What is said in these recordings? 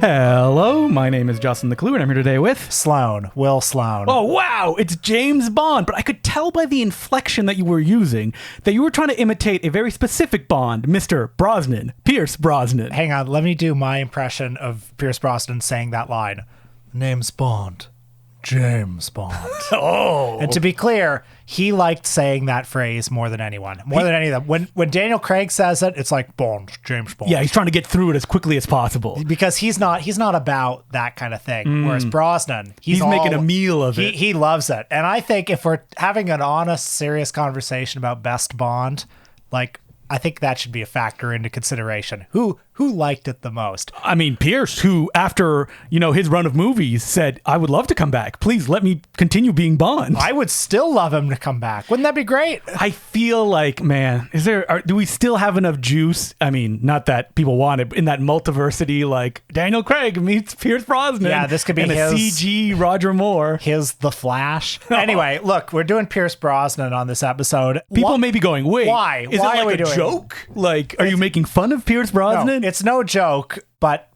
Hello, my name is Justin the Clue, and I'm here today with... Sloan. Will Sloan. Oh, wow, it's James Bond. But I could tell by the inflection that you were using that you were trying to imitate a very specific Bond, Mr. Brosnan, Pierce Brosnan. Hang on, let me do my impression of Pierce Brosnan saying that line. Name's Bond. James Bond. Oh. And to be clear, he liked saying that phrase more than anyone. More than any of them. When Daniel Craig says it, it's like Bond, James Bond. Yeah, he's trying to get through it as quickly as possible. Because he's not about that kind of thing. Whereas Brosnan, he's making a meal of it. He loves it. And I think if we're having an honest, serious conversation about best Bond, like, I think that should be a factor into consideration. Who liked it the most? I mean, Pierce, who after, his run of movies said, I would love to come back. Please let me continue being Bond. I would still love him to come back. Wouldn't that be great? I feel like, man, do we still have enough juice? I mean, not that people want it, but in that multiversity, like Daniel Craig meets Pierce Brosnan. Yeah, this could be and his a CG Roger Moore. His The Flash. Anyway, look, we're doing Pierce Brosnan on this episode. People may be going, wait, why? Is Why it are we like a doing joke? Like, are you making fun of Pierce Brosnan? No, it's no joke, but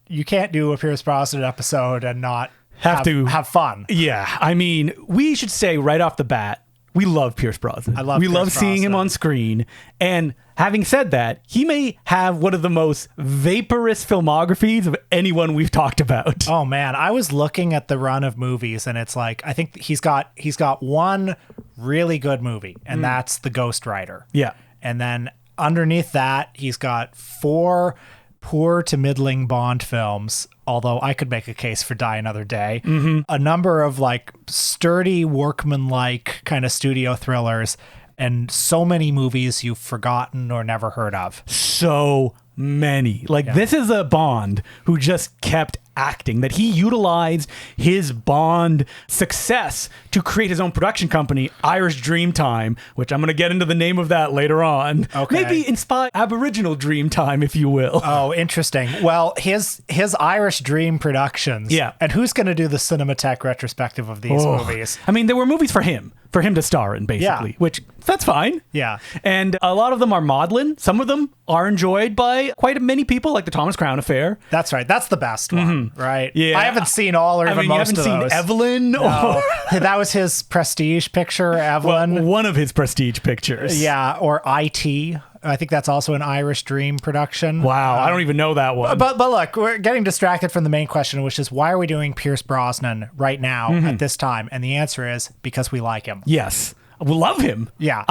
you can't do a Pierce Brosnan episode and not have fun. Yeah, I mean, we should say right off the bat, we love Pierce Brosnan. We love seeing him on screen. And having said that, he may have one of the most vaporous filmographies of anyone we've talked about. Oh man, I was looking at the run of movies, and it's like I think he's got one really good movie, and that's The Ghost Rider. Yeah, and then underneath that, he's got 4 poor to middling Bond films, although I could make a case for Die Another Day. A number of like sturdy workman-like kind of studio thrillers, and so many movies you've forgotten or never heard of. So many. This is a Bond who just kept acting, that he utilized his Bond success to create his own production company, Irish Dreamtime, which I'm going to get into the name of that later on. Okay. Maybe inspired Aboriginal Dreamtime, if you will. Oh, interesting. Well, his Irish Dream Productions. Yeah. And who's going to do the Cinematheque retrospective of these movies? I mean, there were movies for him to star in, basically, which that's fine. Yeah. And a lot of them are maudlin. Some of them are enjoyed by quite many people, like the Thomas Crown Affair. That's right. That's the best one, right? Yeah. I haven't seen all or even most of those. You haven't seen Evelyn? No. That was his prestige picture, Evelyn. Well, one of his prestige pictures. Yeah, or IT. I think that's also an Irish Dream production. Wow, I don't even know that one. But look, we're getting distracted from the main question, which is why are we doing Pierce Brosnan right now at this time? And the answer is because we like him. Yes. We love him. Yeah.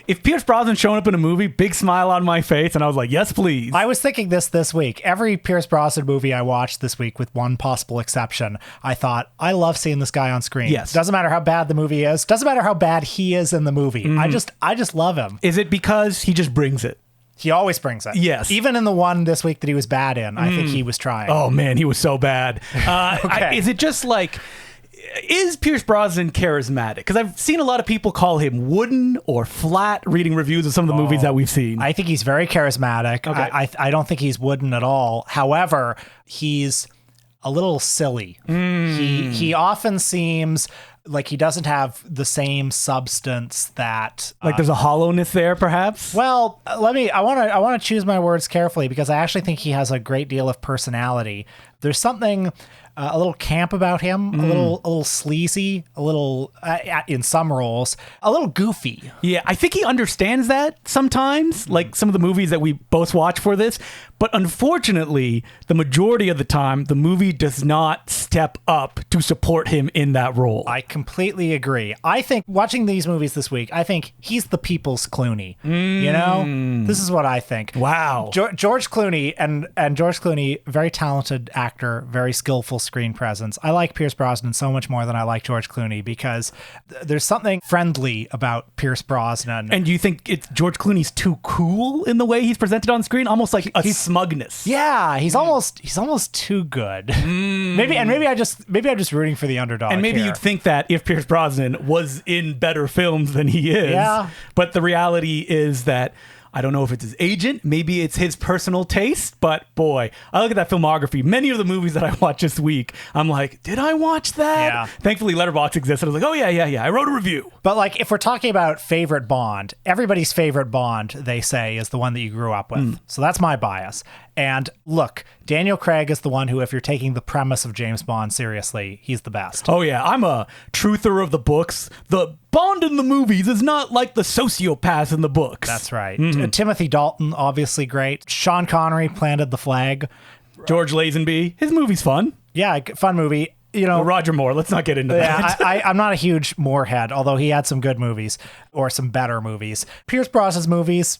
If Pierce Brosnan showing up in a movie, big smile on my face, and I was like, yes, please. I was thinking this week. Every Pierce Brosnan movie I watched this week, with one possible exception, I thought, I love seeing this guy on screen. Yes. Doesn't matter how bad the movie is. Doesn't matter how bad he is in the movie. I just love him. Is it because he just brings it? He always brings it. Yes. Even in the one this week that he was bad in, I think he was trying. Oh, man, he was so bad. Okay. Is it just like... Is Pierce Brosnan charismatic? Because I've seen a lot of people call him wooden or flat reading reviews of some of the movies that we've seen. I think he's very charismatic. Okay. I don't think he's wooden at all. However, he's a little silly. He often seems like he doesn't have the same substance that Like there's a hollowness there, perhaps? well, I want to choose my words carefully, because I actually think he has a great deal of personality. There's something a little camp about him, a little sleazy, a little in some roles, a little goofy. Yeah, I think he understands that sometimes, like some of the movies that we both watch for this. But unfortunately, the majority of the time, the movie does not step up to support him in that role. I completely agree. I think watching these movies this week, I think he's the people's Clooney. You know, this is what I think. Wow. George Clooney and George Clooney, very talented actor, very skillful screen presence. I like Pierce Brosnan so much more than I like George Clooney, because there's something friendly about Pierce Brosnan. And do you think George Clooney's too cool in the way he's presented on screen? Almost like a smugness. Yeah, he's almost too good. Maybe I'm just rooting for the underdog. And maybe here. you'd think that if Pierce Brosnan was in better films than he is. Yeah. But the reality is that I don't know if it's his agent, maybe it's his personal taste, but boy, I look at that filmography. Many of the movies that I watched this week, I'm like, did I watch that? Yeah. Thankfully, Letterboxd exists. And I was like, oh, yeah. I wrote a review. But like, if we're talking about favorite Bond, everybody's favorite Bond, they say, is the one that you grew up with. So that's my bias. And look, Daniel Craig is the one who, if you're taking the premise of James Bond seriously, he's the best. Oh, yeah. I'm a truther of the books. The Bond in the movies is not like the sociopath in the books. That's right. Timothy Dalton, obviously great. Sean Connery planted the flag. George Lazenby. His movie's fun. Yeah, fun movie. You know, Well, Roger Moore. Let's not get into that. I'm not a huge Moore head, although he had some good movies or some better movies. Pierce Brosnan's movies,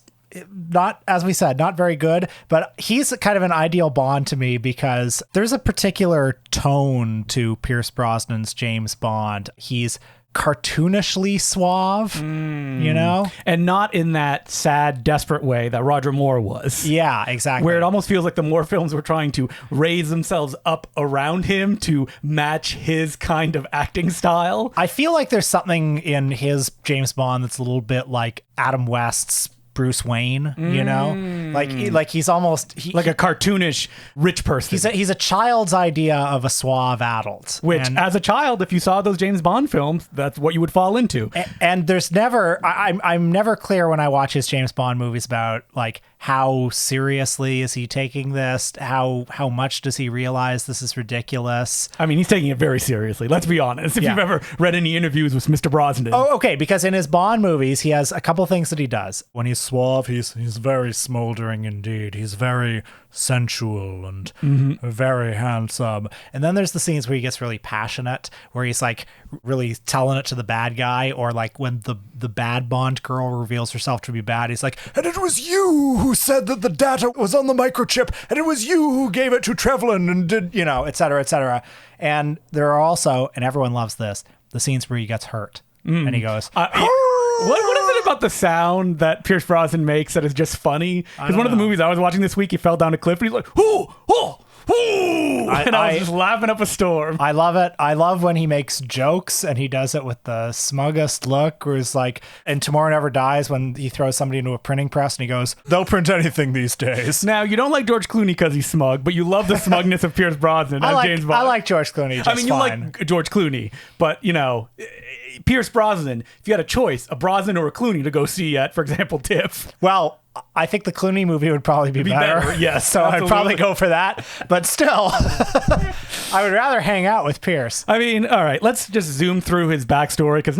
not, as we said, not very good, but he's kind of an ideal Bond to me because there's a particular tone to Pierce Brosnan's James Bond. He's cartoonishly suave, you know? And not in that sad, desperate way that Roger Moore was. Yeah, exactly. Where it almost feels like the Moore films were trying to raise themselves up around him to match his kind of acting style. I feel like there's something in his James Bond that's a little bit like Adam West's Bruce Wayne, you know, like he's almost like a cartoonish rich person. He's a child's idea of a suave adult. Which, as a child, if you saw those James Bond films, that's what you would fall into. And there's never, I'm never clear when I watch his James Bond movies about like how seriously is he taking this? How much does he realize this is ridiculous? I mean, he's taking it very seriously. Let's be honest. If you've ever read any interviews with Mr. Brosnan. Oh, okay. Because in his Bond movies, he has a couple things that he does. When he's suave, he's very smoldering indeed. He's very sensual and very handsome. And then there's the scenes where he gets really passionate, where he's like really telling it to the bad guy, or like when the bad Bond girl reveals herself to be bad, he's like, and it was you who said that the data was on the microchip, and it was you who gave it to Trevelyan and did, you know, et cetera, et cetera. And there are also, and everyone loves this, the scenes where he gets hurt and he goes, What is it about the sound that Pierce Brosnan makes that is just funny? Because one of the movies I was watching this week, he fell down a cliff and he's like, oh, and I was just laughing up a storm. I love it. I love when he makes jokes and he does it with the smuggest look, where it's like, and Tomorrow Never Dies, when he throws somebody into a printing press and he goes, they'll print anything these days. Now, you don't like George Clooney because he's smug, but you love the smugness of Pierce Brosnan as James Bond. I like George Clooney just I mean, you fine. like George Clooney, but, you know, Pierce Brosnan, if you had a choice, a Brosnan or a Clooney to go see at, for example, TIFF. Well, I think the Clooney movie would probably be better. Yes, so absolutely. I'd probably go for that. But still, I would rather hang out with Pierce. I mean, all right, let's just zoom through his backstory, because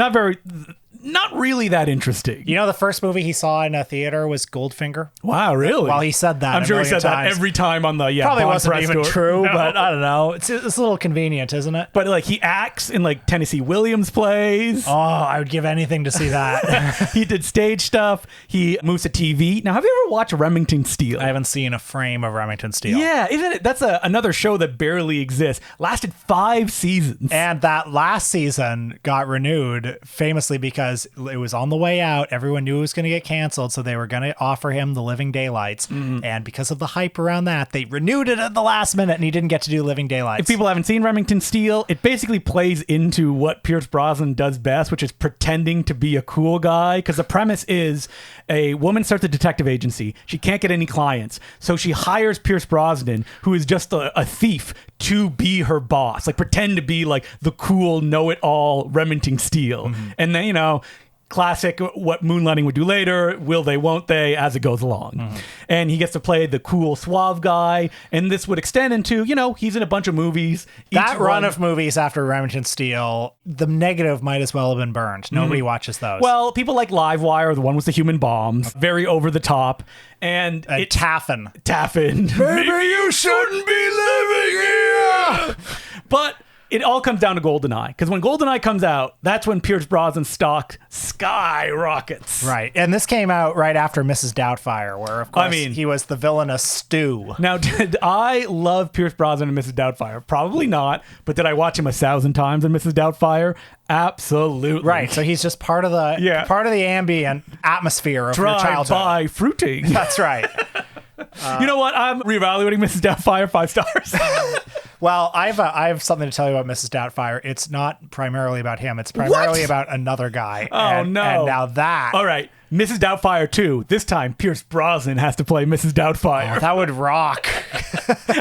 not really that interesting. You know, the first movie he saw in a theater was Goldfinger. Wow, really? Well, he said that. I'm sure he said that every time on the probably Bond wasn't press even tour. true, No. but I don't know. It's a little convenient, isn't it? But like he acts in like Tennessee Williams plays. Oh, I would give anything to see that. He did stage stuff. He moves to TV. Now, have you ever watched Remington Steele? I haven't seen a frame of Remington Steele. Yeah, isn't it? That's another show that barely exists. Lasted 5 seasons. And that last season got renewed famously because it was on the way out. Everyone knew it was going to get canceled, so they were going to offer him the Living Daylights. And because of the hype around that, they renewed it at the last minute, and he didn't get to do Living Daylights. If people haven't seen Remington Steele, it basically plays into what Pierce Brosnan does best, which is pretending to be a cool guy. Because the premise is a woman starts a detective agency. She can't get any clients, so she hires Pierce Brosnan, who is just a thief, to be her boss. Like, pretend to be like the cool know-it-all Remington Steele. And then, you know, classic what moonlighting would do later, will they, won't they, as it goes along. And he gets to play the cool suave guy, and this would extend into, you know, he's in a bunch of movies. That run of movies after Remington Steele, the negative might as well have been burned. Nobody watches those. Well, people like Livewire, the one with the human bombs, very over the top. And Taffin. Maybe you shouldn't be living here. But it all comes down to GoldenEye, because when GoldenEye comes out, that's when Pierce Brosnan's stock skyrockets. Right. And this came out right after Mrs. Doubtfire, where, of course, he was the villainous Stu. Now, did I love Pierce Brosnan and Mrs. Doubtfire? Probably not. But did I watch him 1,000 times in Mrs. Doubtfire? Absolutely. Right. So he's just part of the ambient atmosphere of your childhood. Drive-by fruiting. That's right. You know what? I'm reevaluating Mrs. Doubtfire 5 stars. Well, I have something to tell you about Mrs. Doubtfire. It's not primarily about him. It's primarily about another guy. Oh, no. And now that... All right. Mrs. Doubtfire 2. This time, Pierce Brosnan has to play Mrs. Doubtfire. Oh, that would rock.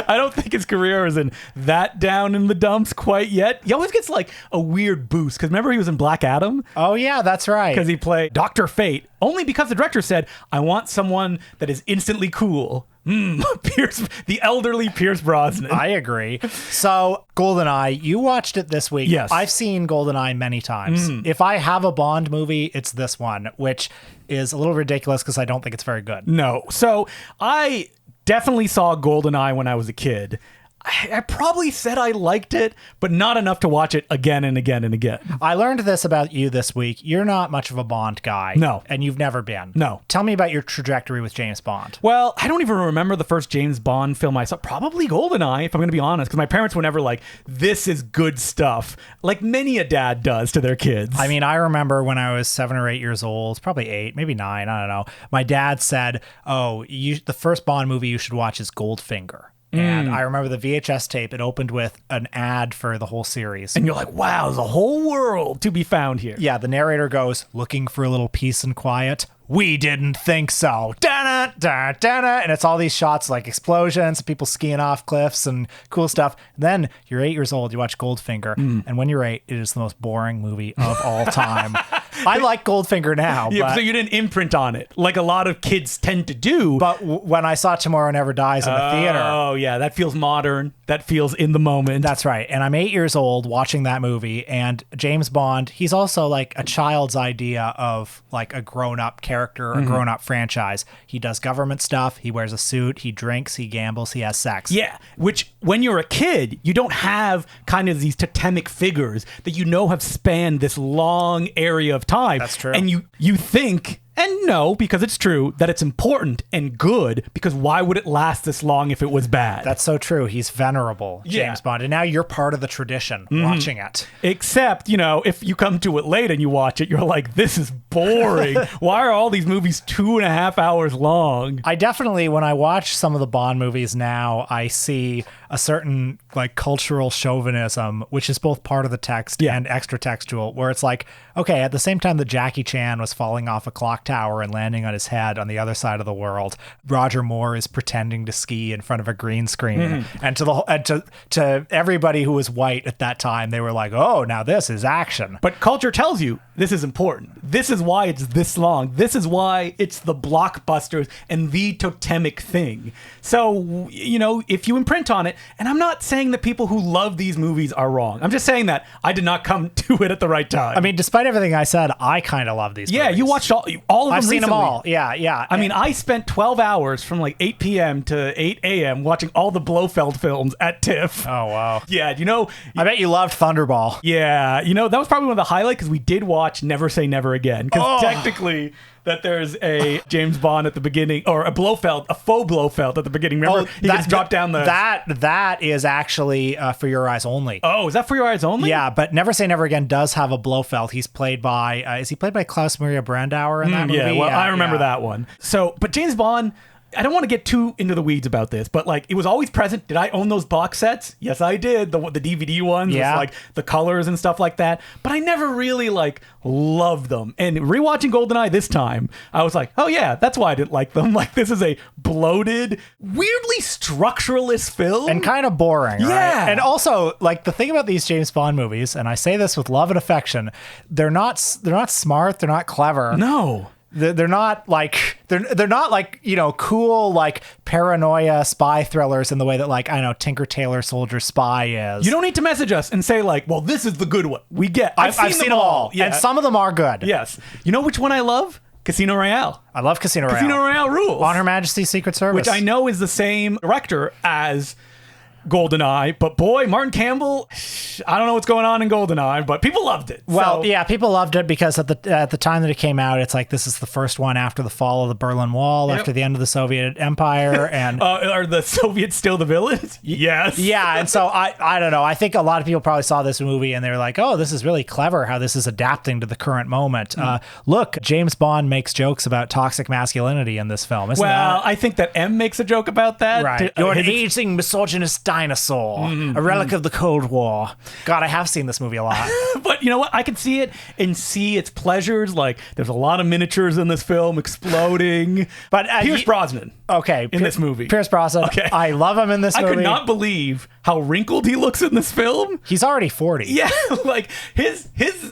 I don't think his career is in that down in the dumps quite yet. He always gets like a weird boost because remember he was in Black Adam? Oh, yeah, that's right. Because he played Dr. Fate, only because the director said, I want someone that is instantly cool. The elderly Pierce Brosnan. I agree. So, GoldenEye, you watched it this week. Yes. I've seen GoldenEye many times. If I have a Bond movie, it's this one, which is a little ridiculous because I don't think it's very good. No. So I definitely saw GoldenEye when I was a kid. I probably said I liked it, but not enough to watch it again and again and again. I learned this about you this week. You're not much of a Bond guy. No. And you've never been. No. Tell me about your trajectory with James Bond. Well, I don't even remember the first James Bond film I saw. Probably GoldenEye, if I'm going to be honest, because my parents were never like, this is good stuff, like many a dad does to their kids. I mean, I remember when I was 7 or 8 years old, probably 8, maybe 9, I don't know. My dad said, the first Bond movie you should watch is Goldfinger. And I remember the VHS tape, it opened with an ad for the whole series. And you're like, wow, there's a whole world to be found here. Yeah, the narrator goes, looking for a little peace and quiet. We didn't think so. Da-na, da, da-na. And it's all these shots like explosions, people skiing off cliffs and cool stuff. Then you're 8 years old, you watch Goldfinger. And when you're 8, it is the most boring movie of all time. I like Goldfinger now. Yeah, but, so you didn't imprint on it like a lot of kids tend to do. But when I saw Tomorrow Never Dies in the theater. Oh, yeah, that feels modern. That feels in the moment. That's right. And I'm 8 years old watching that movie. And James Bond, he's also like a child's idea of like a grown-up character, a grown-up franchise. He does government stuff. He wears a suit. He drinks. He gambles. He has sex. Yeah, which when you're a kid, you don't have kind of these totemic figures that you know have spanned this long area of time. That's true. And you think, and no, because it's true, that it's important and good, because why would it last this long if it was bad? That's so true. He's venerable, James Bond. And now you're part of the tradition watching it. Except, if you come to it late and you watch it, you're like, this is boring. Why are all these movies 2.5 hours long? I definitely, when I watch some of the Bond movies now, I see a certain like cultural chauvinism, which is both part of the text and extra textual, where it's like, okay, at the same time that Jackie Chan was falling off a clock tower and landing on his head on the other side of the world, Roger Moore is pretending to ski in front of a green screen. And to everybody who was white at that time, they were like, oh, now this is action. But culture tells you this is important. This is why it's this long. This is why it's the blockbusters and the totemic thing. So, if you imprint on it, and I'm not saying that people who love these movies are wrong. I'm just saying that I did not come to it at the right time. I mean, despite everything I said, I kind of love these movies. Yeah, you watched all of them I've seen them recently. all. Yeah. I mean, I spent 12 hours from like 8 p.m. to 8 a.m. watching all the Blofeld films at TIFF. Oh, wow. Yeah, I bet you loved Thunderball. Yeah, that was probably one of the highlights because we did watch Never Say Never Again. Because technically, that there's a James Bond at the beginning, or a faux Blofeld at the beginning. Remember, he gets dropped down the... That is actually For Your Eyes Only. Oh, is that For Your Eyes Only? Yeah, but Never Say Never Again does have a Blofeld. He's played by... is he played by Klaus Maria Brandauer in that movie? Yeah, well, I remember that one. So, but James Bond... I don't want to get too into the weeds about this, but like it was always present. Did I own those box sets? Yes, I did. The DVD ones with like the colors and stuff like that. But I never really like loved them. And rewatching GoldenEye this time, I was like, oh yeah, that's why I didn't like them. Like this is a bloated, weirdly structuralist film. And kind of boring, yeah. Right? And also, like the thing about these James Bond movies, and I say this with love and affection, they're not smart, they're not clever. No. They're not like cool like paranoia spy thrillers in the way that like I know Tinker Tailor Soldier Spy is. You don't need to message us and say like, well, this is the good one. We get. I've seen them all, and some of them are good. Yes. You know which one I love? Casino Royale. I love Casino Royale. Casino Royale rules. On Her Majesty's Secret Service, which I know is the same director as GoldenEye, but boy, Martin Campbell, I don't know what's going on in GoldenEye, but people loved it. Well, yeah, people loved it because at the time that it came out, it's like this is the first one after the fall of the Berlin Wall, after the end of the Soviet Empire, and are the Soviets still the villains? Yes. Yeah, and so I don't know. I think a lot of people probably saw this movie and they were like, oh, this is really clever how this is adapting to the current moment. Look, James Bond makes jokes about toxic masculinity in this film. Isn't that? I think that M makes a joke about that. Right. You're an aging misogynist dinosaur, a relic of the Cold War. God, I have seen this movie a lot. But you know what? I can see it and see its pleasures. Like, there's a lot of miniatures in this film exploding. But Pierce Brosnan. Okay. In this movie. Pierce Brosnan. Okay. I love him in this movie. I could not believe how wrinkled he looks in this film. He's already 40. Yeah, like his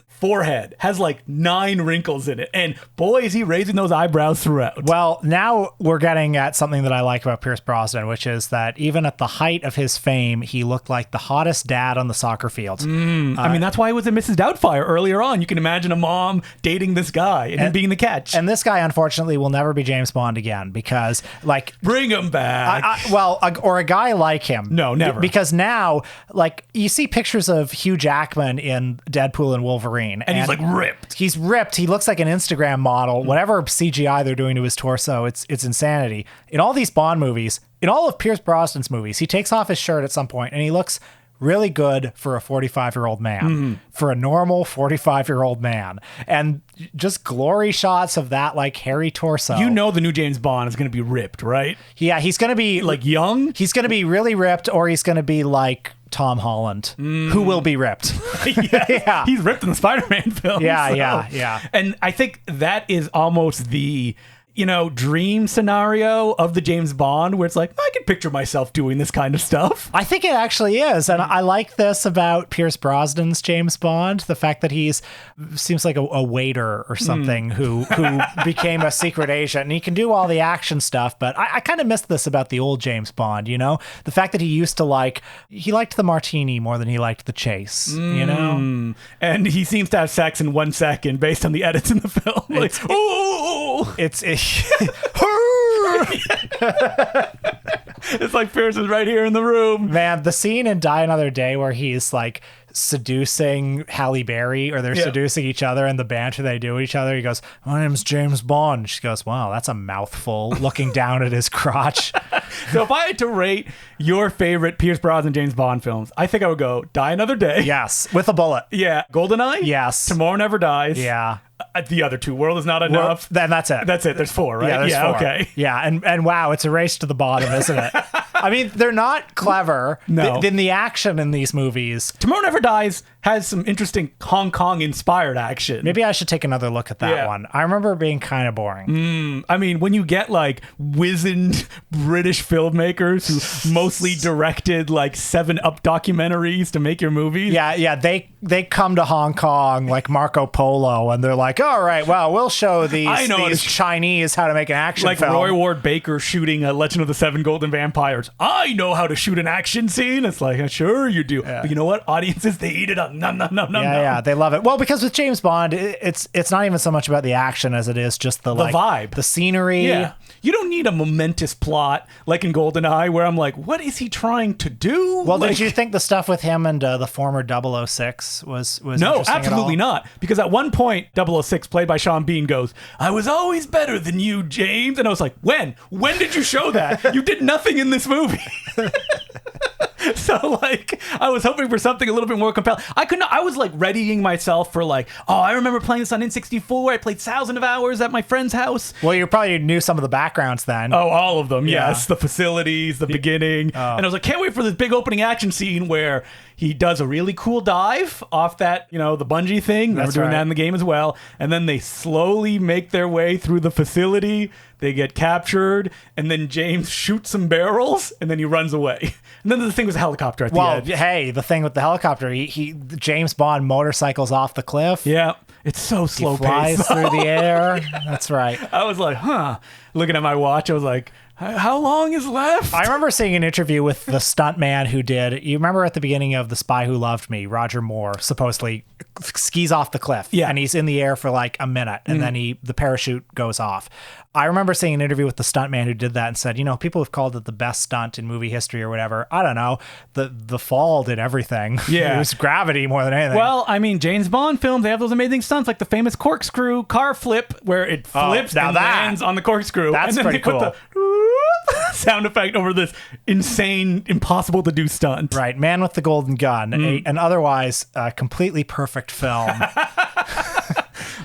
forehead has like 9 wrinkles in it. And boy, is he raising those eyebrows throughout. Well, now we're getting at something that I like about Pierce Brosnan, which is that even at the height of his fame, he looked like the hottest dad on the soccer field. I mean, that's why he was in Mrs. Doubtfire earlier on. You can imagine a mom dating this guy and him being the catch. And this guy, unfortunately, will never be James Bond again because, like... Bring him back. Or a guy like him. No, never. Because now, like, you see pictures of Hugh Jackman in Deadpool and Wolverine. And he's like ripped. He's ripped. He looks like an Instagram model. Whatever CGI they're doing to his torso, it's insanity. In all these Bond movies, in all of Pierce Brosnan's movies, he takes off his shirt at some point and he looks really good for a 45-year-old man, for a normal 45-year-old man. And just glory shots of that, like, hairy torso. You know the new James Bond is going to be ripped, right? Yeah, he's going to be... Like young? He's going to be really ripped, or he's going to be like Tom Holland, who will be ripped. Yeah. He's ripped in the Spider-Man film. Yeah. And I think that is almost the... dream scenario of the James Bond where it's like, I can picture myself doing this kind of stuff. I think it actually is. And I like this about Pierce Brosnan's James Bond. The fact that seems like a waiter or something who became a secret agent, and he can do all the action stuff. But I kind of miss this about the old James Bond, the fact that he liked the martini more than he liked the chase, And he seems to have sex in 1 second based on the edits in the film. It's like Pierce is right here in the room. Man, the scene in Die Another Day where he's like seducing Halle Berry, or they're seducing each other, and the banter they do with each other, he goes, "My name's James Bond." She goes, "Wow, that's a mouthful," looking down at his crotch. So if I had to rate your favorite Pierce Brosnan James Bond films, I think I would go Die Another Day. Yes, with a bullet. Yeah. GoldenEye? Yes. Tomorrow Never Dies. Yeah. The other two, World Is Not Enough. Then that's it. That's it. There's 4, right? Yeah, there's 4. Okay. Yeah, and wow, it's a race to the bottom, isn't it? I mean, they're not clever. No. Then the action in these movies. Tomorrow Never Dies has some interesting Hong Kong inspired action. Maybe I should take another look at that one. I remember it being kind of boring. I mean, when you get like wizened British filmmakers who mostly directed like 7-Up documentaries to make your movies. Yeah, they come to Hong Kong like Marco Polo, and they're like, all right, well, we'll show these Chinese how to make an action film. Like Roy Ward Baker shooting a Legend of the Seven Golden Vampires. I know how to shoot an action scene. It's like, sure you do. Yeah. But you know what? Audiences, they eat it up. No. Yeah, they love it. Well, because with James Bond, it's not even so much about the action as it is just the vibe, the scenery. Yeah. You don't need a momentous plot like in GoldenEye where I'm like, what is he trying to do? Well, did you think the stuff with him and the former 006 was No, absolutely not. Because at one point, 006, played by Sean Bean, goes, "I was always better than you, James." And I was like, when? When did you show that? You did nothing in this movie. So like, I was hoping for something a little bit more compelling. I was like readying myself for like, I remember playing this on N64. I played thousands of hours at my friend's house. Well, you probably knew some of the backgrounds then. Oh, all of them. Yeah. Yes. The facilities, the beginning. Oh. And I was like, can't wait for this big opening action scene where he does a really cool dive off that, the bungee thing. They were doing that in the game as well. And then they slowly make their way through the facility. They get captured, and then James shoots some barrels, and then he runs away. And then the thing was a helicopter at the end. Well, hey, the thing with the helicopter, James Bond motorcycles off the cliff. Yeah, it's so slow paced. He flies through the air. That's right. I was like, looking at my watch, I was like, how long is left? I remember seeing an interview with the stuntman who did. You remember at the beginning of The Spy Who Loved Me, Roger Moore supposedly skis off the cliff. Yeah. And he's in the air for like a minute, and then the parachute goes off. I remember seeing an interview with the stuntman who did that and said, people have called it the best stunt in movie history or whatever. I don't know. The fall did everything. Yeah. It was gravity more than anything. Well, I mean, James Bond films, they have those amazing stunts like the famous corkscrew car flip where it flips and lands on the corkscrew. That's and then pretty they put cool. The sound effect over this insane, impossible to do stunt. Right. Man with the Golden Gun, an otherwise completely perfect film.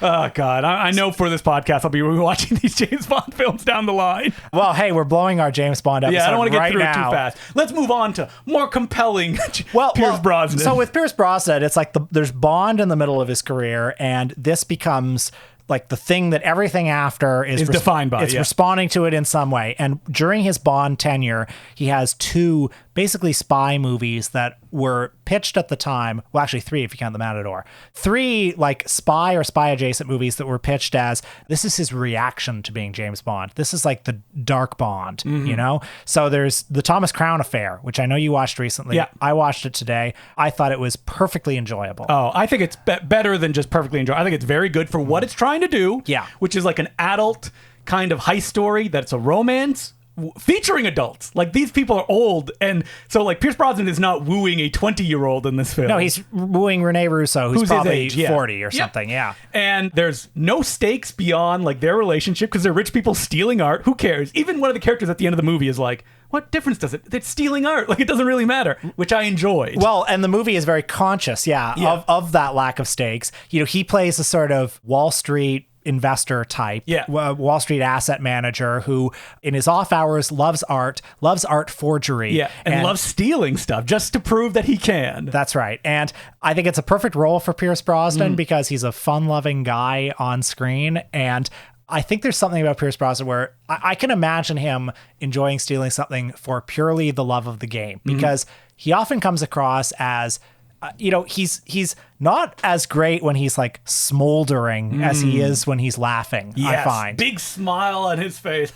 Oh, God. I know for this podcast, I'll be rewatching these James Bond films down the line. Well, hey, we're blowing our James Bond episode Yeah, I don't want to get right through now. it too fast. Let's move on to more compelling Pierce Brosnan. So with Pierce Brosnan, it's like there's Bond in the middle of his career, and this becomes like the thing that everything after is defined by. It's responding to it in some way. And during his Bond tenure, he has 2 basically spy movies that were pitched at the time. Well, actually 3 if you count The Matador. 3 like spy or spy adjacent movies that were pitched as this is his reaction to being James Bond. This is like the dark Bond, you know? So there's the Thomas Crown Affair, which I know you watched recently. Yeah. I watched it today. I thought it was perfectly enjoyable. Oh, I think it's better than just perfectly enjoyable. I think it's very good for what it's trying to do. Yeah. Which is like an adult kind of heist story that's a romance featuring adults. Like, these people are old, and so like Pierce Brosnan is not wooing a 20-year-old in this film. No, he's wooing Rene Russo, who's probably his age, 40 or something. Yeah. And there's no stakes beyond like their relationship because they're rich people stealing art. Who cares? Even one of the characters at the end of the movie is like, what difference does it? They're stealing art. Like, it doesn't really matter, which I enjoyed. Well, and the movie is very conscious, of that lack of stakes. You know, he plays a sort of Wall Street investor type, Wall Street asset manager who in his off hours loves art forgery, and loves stealing stuff just to prove that he can. That's right. And I think it's a perfect role for Pierce Brosnan because he's a fun-loving guy on screen, and I think there's something about Pierce Brosnan where I can imagine him enjoying stealing something for purely the love of the game, because he often comes across as he's not as great when he's like smoldering as he is when he's laughing. Yes, I find big smile on his face.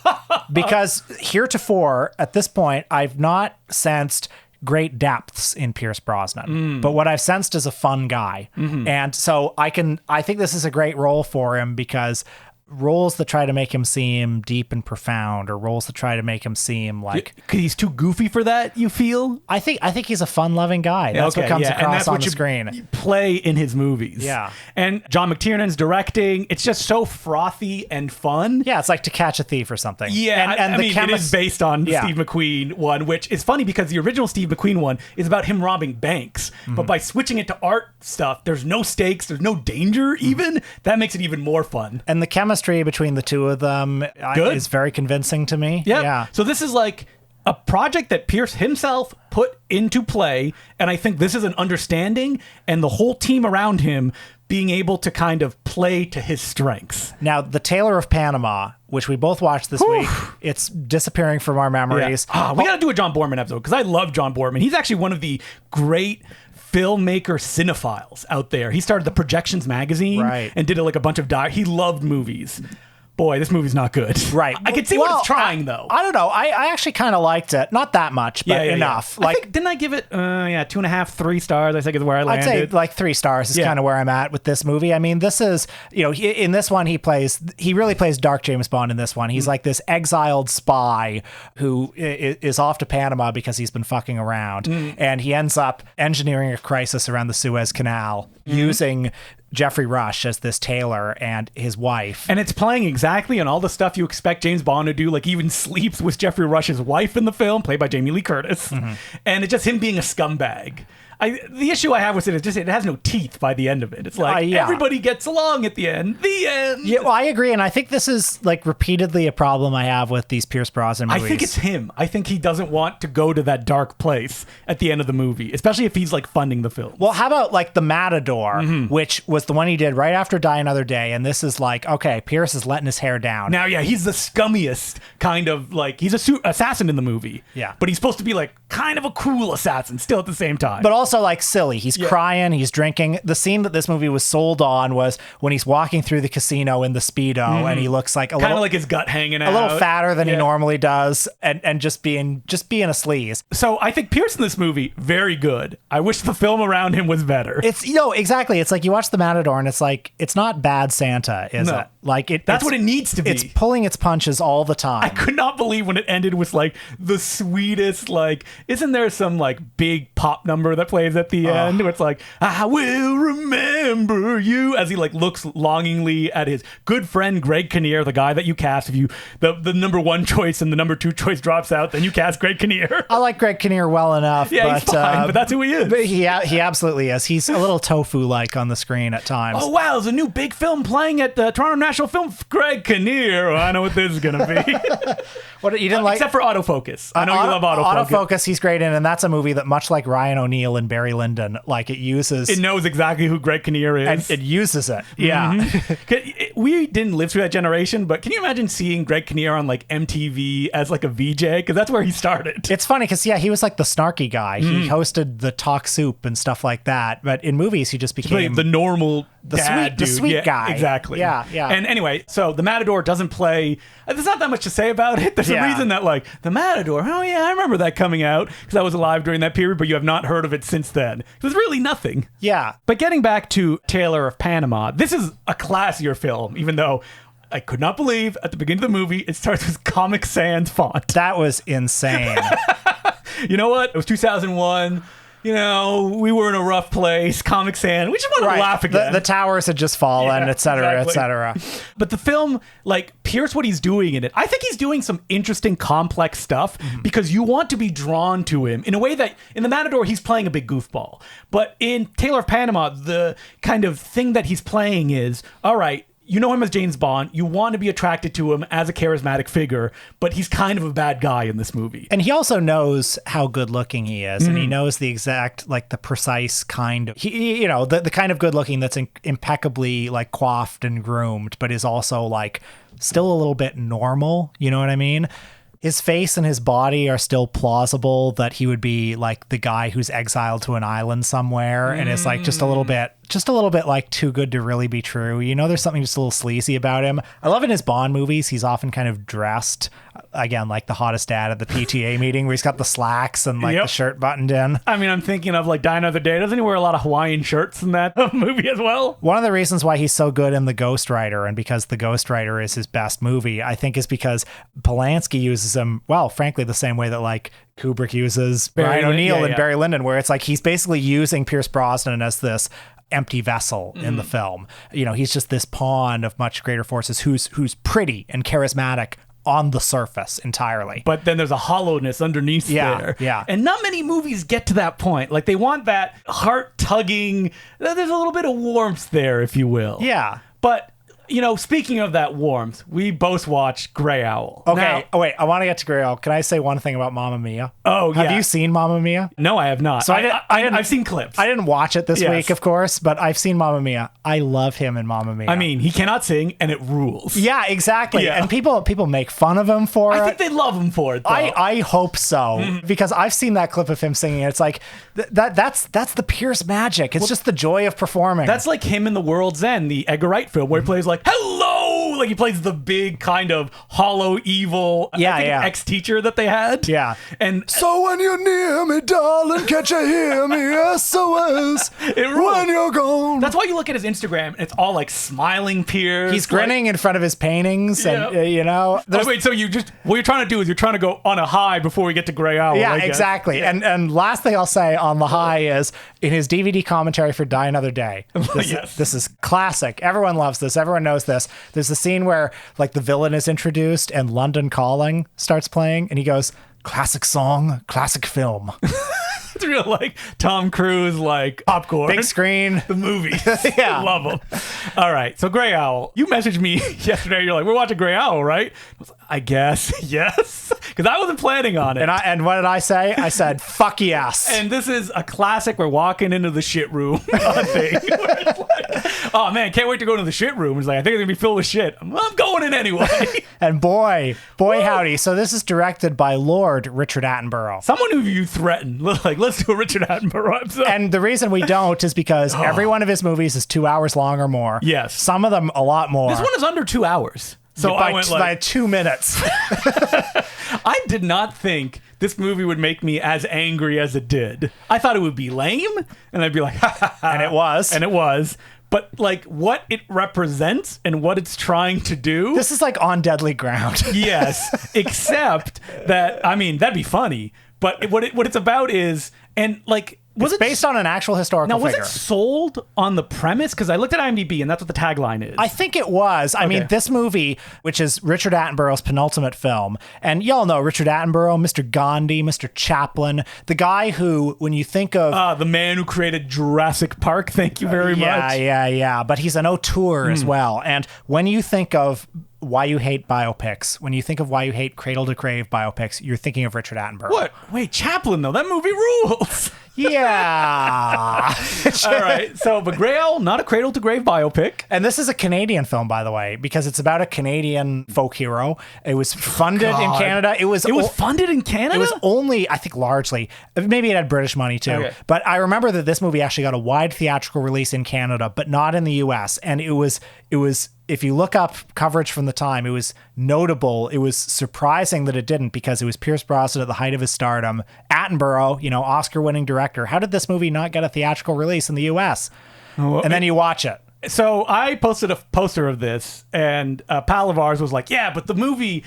Because heretofore at this point I've not sensed great depths in Pierce Brosnan, but what I've sensed is a fun guy, and so I think this is a great role for him, because roles that try to make him seem deep and profound, or roles that try to make him seem like he's too goofy for that, you feel? I think he's a fun-loving guy. That's what comes across on the screen. You play in his movies. Yeah. And John McTiernan's directing. It's just so frothy and fun. Yeah, it's like To Catch a Thief or something. Yeah, and it is based on Steve McQueen one, which is funny because the original Steve McQueen one is about him robbing banks. But by switching it to art stuff, there's no stakes, there's no danger even. That makes it even more fun. And the chemistry between the two of them is very convincing to me. Yep. Yeah. So this is like a project that Pierce himself put into play, and I think this is an understanding and the whole team around him being able to kind of play to his strengths. Now, The Tailor of Panama, which we both watched this week, it's disappearing from our memories. Yeah. We got to do a John Boorman episode because I love John Boorman. He's actually one of the great filmmaker cinephiles out there. He started the Projections magazine and did like a bunch of he loved movies. Boy, this movie's not good. Right. I can see what it's trying, though. I don't know. I actually kind of liked it. Not that much, but enough. Yeah. Like, didn't I give it 2.5, 3 stars? I think is where I landed. I'd say like 3 stars is kind of where I'm at with this movie. I mean, this is, in this one, he really plays dark James Bond in this one. He's like this exiled spy who is off to Panama because he's been fucking around. And he ends up engineering a crisis around the Suez Canal using Jeffrey Rush as this tailor and his wife. And it's playing exactly on all the stuff you expect James Bond to do, like he even sleeps with Jeffrey Rush's wife in the film, played by Jamie Lee Curtis. And it's just him being a scumbag. The issue I have with it is just it has no teeth by the end of it. It's like everybody gets along at the end. The end. Yeah, well, I agree, and I think this is like repeatedly a problem I have with these Pierce Brosnan movies. I think it's him. I think he doesn't want to go to that dark place at the end of the movie, especially if he's like funding the film. Well, how about like The Matador, which was the one he did right after Die Another Day, and this is like, okay, Pierce is letting his hair down. Now, he's the scummiest kind of like, he's a assassin in the movie. Yeah. But he's supposed to be like kind of a cool assassin still at the same time. But also like silly. He's crying, he's drinking. The scene that this movie was sold on was when he's walking through the casino in the Speedo and he looks like kind of like his gut hanging out. A little fatter than he normally does, and just being a sleaze. So I think Pierce in this movie, very good. I wish the film around him was better. It's exactly. It's like you watch The Matador and it's like, it's not Bad Santa, is it? Like that's what it needs to be. It's pulling its punches all the time. I could not believe when it ended with like the sweetest, like, isn't there some like big pop number that plays at the end where it's like, I will remember you, as he like looks longingly at his good friend Greg Kinnear, the guy that you cast. If you the number one choice and the number two choice drops out, then you cast Greg Kinnear. I like Greg Kinnear well enough. Yeah, he's fine, but that's who he is. But he absolutely is. He's a little tofu-like on the screen at times. Oh, wow, there's a new big film playing at the Toronto National Film. Greg Kinnear. Oh, I know what this is going to be. What you didn't like? Except for autofocus. I know you love autofocus. Autofocus, he's great in, and that's a movie that, much like Ryan O'Neal and Barry Lyndon, like it uses... It knows exactly who Greg Kinnear is. And it uses it. Yeah. Mm-hmm. We didn't live through that generation, but can you imagine seeing Greg Kinnear on like MTV as like a VJ? Because that's where he started. It's funny because, he was like the snarky guy. He hosted the Talk Soup and stuff like that. But in movies, he just became... the normal dad dude. The sweet guy. Exactly. Yeah. And anyway, so The Matador doesn't play... There's not that much to say about it. There's a reason that like, The Matador, oh yeah, I remember that coming out because I was alive during that period, but you have not heard of it since then. There's really nothing. Yeah. But getting back to Tailor of Panama, this is a classier film, even though I could not believe at the beginning of the movie, it starts with Comic Sans font. That was insane. You know what? It was 2001. You know, we were in a rough place. Comic Sans. We just wanted to laugh again. The towers had just fallen, et cetera, et cetera. But the film, like, Pierce, what he's doing in it, I think he's doing some interesting, complex stuff because you want to be drawn to him in a way that in The Matador, he's playing a big goofball. But in Tailor of Panama, the kind of thing that he's playing is, all right, you know him as James Bond. You want to be attracted to him as a charismatic figure, but he's kind of a bad guy in this movie. And he also knows how good looking he is, and he knows the exact, like the precise kind of, the kind of good looking that's impeccably like coiffed and groomed, but is also like still a little bit normal. You know what I mean? His face and his body are still plausible that he would be like the guy who's exiled to an island somewhere and is like just a little bit like too good to really be true. You know, there's something just a little sleazy about him. I love in his Bond movies, he's often kind of dressed, again, like the hottest dad at the PTA meeting where he's got the slacks and like the shirt buttoned in. I mean, I'm thinking of like Die Another Day. Doesn't he wear a lot of Hawaiian shirts in that movie as well? One of the reasons why he's so good in The Ghost Rider, and because The Ghost Rider is his best movie, I think is because Polanski uses him, well, frankly, the same way that like Kubrick uses Ryan O'Neal and Barry Lyndon, where it's like he's basically using Pierce Brosnan as this empty vessel in the film. You know, he's just this pawn of much greater forces who's pretty and charismatic on the surface entirely. But then there's a hollowness underneath there. Yeah. And not many movies get to that point. Like they want that heart-tugging, there's a little bit of warmth there, if you will. Yeah. But you know, speaking of that warmth, we both watched Grey Owl. Okay. Now, wait, I want to get to Grey Owl. Can I say one thing about Mamma Mia? Oh, yeah. Have you seen Mamma Mia? No, I have not. So I've seen clips. I didn't watch it this week, of course, but I've seen Mamma Mia. I love him in Mamma Mia. I mean, he cannot sing, and it rules. Yeah, exactly. Yeah. And people make fun of him for it. I think they love him for it, though. I hope so, because I've seen that clip of him singing. And it's like that's the Pierce magic. It's just the joy of performing. That's like him in The World's End, the Edgar Wright film, where he plays like, hello! Like he plays the big kind of hollow, evil ex-teacher that they had. Yeah. And so when you're near me, darling, can't you hear me? SOS. When you're gone. That's why you look at his Instagram and it's all like smiling Pierce. He's grinning in front of his paintings, and you know. Wait, so what you're trying to do is you're trying to go on a high before we get to Grey Owl. Yeah, exactly. Yeah. And last thing I'll say on the high is in his DVD commentary for Die Another Day. This is classic. Everyone loves this. Everyone knows this. There's a scene where like the villain is introduced and London Calling starts playing and he goes, classic song, classic film. It's real like Tom Cruise, like popcorn. Big screen. The movie. Yeah. I love them. All right. So Grey Owl, you messaged me yesterday. You're like, we're watching Grey Owl, right? I guess. Yes. Because I wasn't planning on it. And what did I say? I said, fuck yes. And this is a classic. We're walking into the shit room thing. Like, oh man, can't wait to go into the shit room. It's like, I think it's gonna be filled with shit. I'm going in anyway. And boy howdy. So this is directed by Lord Richard Attenborough. Someone who you threaten. Like, let's do a Richard Attenborough episode. And the reason we don't is because every one of his movies is 2 hours long or more. Yes. Some of them a lot more. This one is under 2 hours. So I went by 2 minutes. I did not think this movie would make me as angry as it did. I thought it would be lame, and I'd be like, ha, ha, ha. And it was. And it was. But like what it represents and what it's trying to do. This is like on deadly ground. Yes. Except that, I mean, that'd be funny. But what it's about is And like, was It's based on an actual historical now, was figure. it sold on the premise? Because I looked at IMDb and that's what the tagline is. I think it was. I mean, this movie, which is Richard Attenborough's penultimate film, and y'all know Richard Attenborough, Mr. Gandhi, Mr. Chaplin, the guy who, when you think of... the man who created Jurassic Park. Thank you very much. Yeah. But he's an auteur as well. And when you think of why you hate biopics, when you think of why you hate Cradle to Grave biopics, you're thinking of Richard Attenborough. What? Wait, Chaplin, though. That movie rules. Yeah. All right. So, but Grey Owl, not a Cradle to Grave biopic. And this is a Canadian film, by the way, because it's about a Canadian folk hero. It was funded in Canada. It was funded in Canada? It was only, I think, largely, maybe it had British money too. Okay. But I remember that this movie actually got a wide theatrical release in Canada, but not in the US. And it was, if you look up coverage from the time, it was notable. It was surprising that it didn't, because it was Pierce Brosnan at the height of his stardom. Attenborough, Oscar-winning director. How did this movie not get a theatrical release in the US? And then you watch it. So I posted a poster of this, and a pal of ours was like, yeah, but the movie...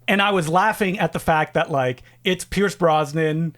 And I was laughing at the fact that, like, it's Pierce Brosnan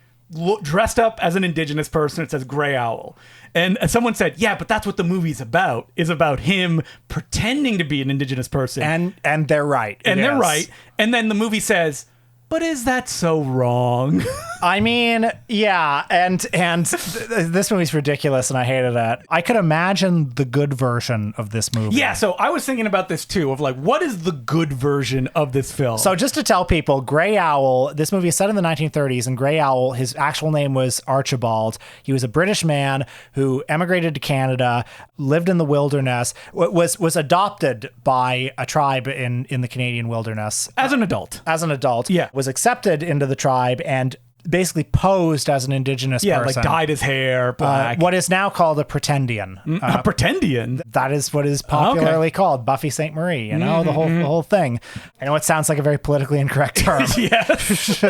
dressed up as an indigenous person. It says Grey Owl. And someone said, yeah, but that's what the movie's about, is about him pretending to be an indigenous person. And they're right. And they're right. And then the movie says, but is that so wrong? I mean, yeah, and this movie's ridiculous, and I hated it. I could imagine the good version of this movie. Yeah, so I was thinking about this too, of like, what is the good version of this film? So just to tell people, Grey Owl, this movie is set in the 1930s, and Grey Owl, his actual name was Archibald. He was a British man who emigrated to Canada, lived in the wilderness, was adopted by a tribe in the Canadian wilderness. As an adult. Yeah. Was accepted into the tribe and basically posed as an indigenous person. Yeah, like dyed his hair black. What is now called a pretendian. A pretendian? That is what is popularly called Buffy St. Marie, the whole thing. I know it sounds like a very politically incorrect term. Yes.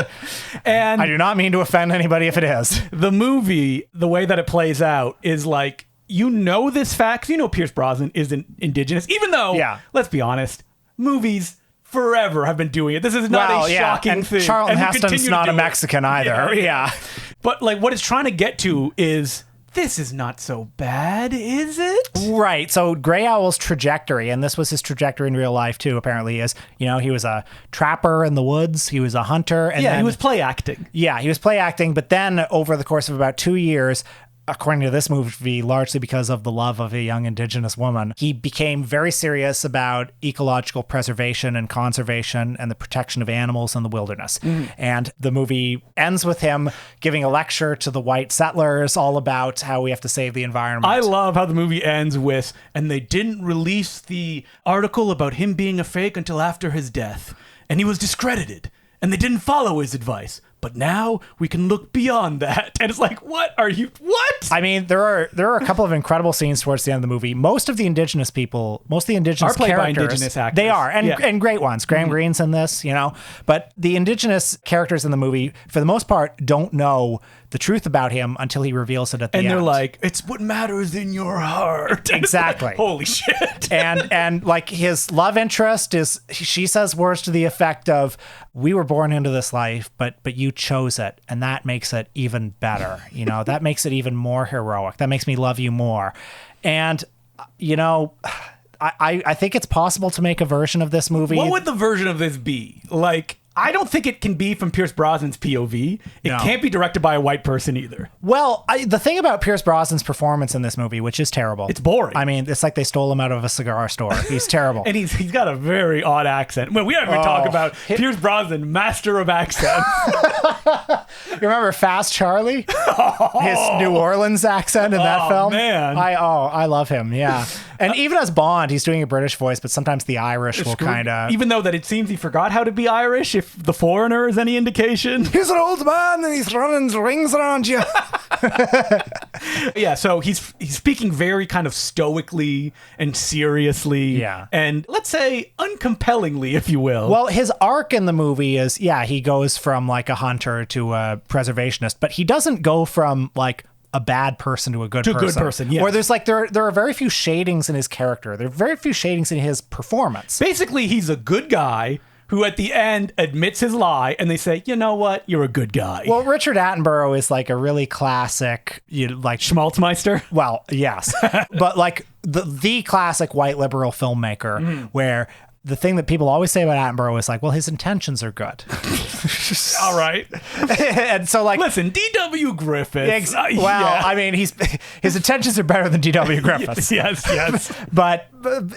And I do not mean to offend anybody if it is. The movie, the way that it plays out is like, this fact, Pierce Brosnan isn't indigenous, even though, let's be honest, movies forever have been doing it. This is not a shocking thing. Charlton Heston's not a Mexican either. Yeah. But like, what it's trying to get to is, this is not so bad, is it? Right. So Grey Owl's trajectory, and this was his trajectory in real life too, apparently, is, he was a trapper in the woods. He was a hunter. And he was play acting. Yeah, he was play acting. But then over the course of about 2 years, according to this movie, largely because of the love of a young indigenous woman, he became very serious about ecological preservation and conservation and the protection of animals in the wilderness. And the movie ends with him giving a lecture to the white settlers all about how we have to save the environment. I love how the movie ends with, and they didn't release the article about him being a fake until after his death. And he was discredited. And they didn't follow his advice. But now we can look beyond that. And it's like, what? I mean, there are a couple of incredible scenes towards the end of the movie. Most of the indigenous characters are played by indigenous actors. They are, and great ones. Graham Greene's in this, But the indigenous characters in the movie, for the most part, don't know the truth about him until he reveals it at the end. And they're like, it's what matters in your heart. Exactly. Like, holy shit. and like his love interest is, she says words to the effect of, we were born into this life, but you chose it. And that makes it even better. That makes it even more heroic. That makes me love you more. And, I think it's possible to make a version of this movie. What would the version of this be? Like, I don't think it can be from Pierce Brosnan's POV. It can't be directed by a white person either. Well, the thing about Pierce Brosnan's performance in this movie, which is terrible. It's boring. I mean, it's like they stole him out of a cigar store. He's terrible. And he's got a very odd accent. Well, we haven't even talked about Pierce Brosnan, master of accents. You remember Fast Charlie? His New Orleans accent in that film? Man. I love him, yeah. And even as Bond, he's doing a British voice, but sometimes the Irish will kind of... Even though that it seems he forgot how to be Irish, if The Foreigner is any indication. He's an old man and he's running rings around you. Yeah, so he's speaking very kind of stoically and seriously. Yeah. And let's say uncompellingly, if you will. Well, his arc in the movie is, he goes from like a hunter to a preservationist, but he doesn't go from like a bad person to a good person. Yes. Or there's like there are very few shadings in his character. There are very few shadings in his performance. Basically, he's a good guy who at the end admits his lie, and they say, you know what, you're a good guy. Well, Richard Attenborough is like a really classic, like Schmaltzmeister? Well, yes, but like the classic white liberal filmmaker, where the thing that people always say about Attenborough is like, well, his intentions are good. All right. And so, like, listen, D.W. Griffith. I mean, his intentions are better than D.W. Griffith's. yes. But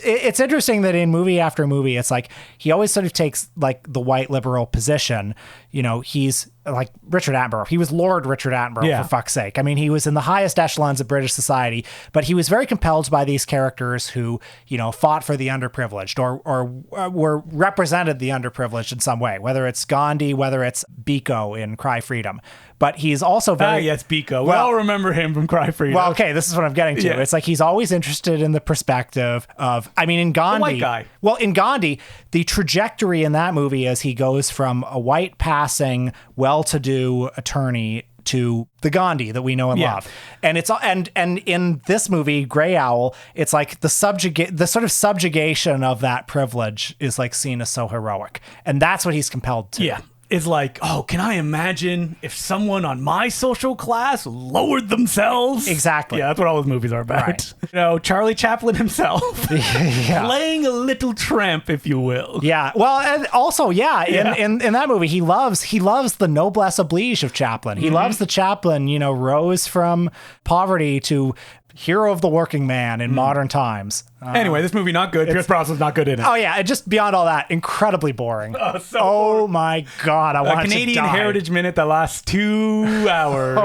it's interesting that in movie after movie, it's like he always sort of takes like the white liberal position. You know, he's like Richard Attenborough. He was Lord Richard Attenborough, for fuck's sake. I mean, he was in the highest echelons of British society, but he was very compelled by these characters who, you know, fought for the underprivileged or were represented the underprivileged in some way, whether it's Gandhi, whether it's Biko in Cry Freedom. But he's also very... yes, Biko. We all remember him from Cry Freedom. Well, okay, this is what I'm getting to. Yeah. It's like he's always interested in the perspective of... I mean, in Gandhi... The white guy. Well, in Gandhi, the trajectory in that movie is he goes from a white-passing, well-to-do attorney to the Gandhi that we know and love. And it's and in this movie, Grey Owl, it's like the sort of subjugation of that privilege is like seen as so heroic. And that's what he's compelled to. Yeah. Is like, oh, can I imagine if someone on my social class lowered themselves? Exactly. Yeah, that's what all those movies are about. Right. You know, Charlie Chaplin himself. Playing a little tramp, if you will. Yeah. Well, and also, in that movie, he loves the noblesse oblige of Chaplin. He loves the Chaplin, you know, rose from poverty to hero of the working man in modern times. Anyway, this movie not good. Pierce Brosnan's not good in it. Oh yeah, and just beyond all that, incredibly boring. So my God, I want Canadian to die. Heritage Minute that lasts 2 hours.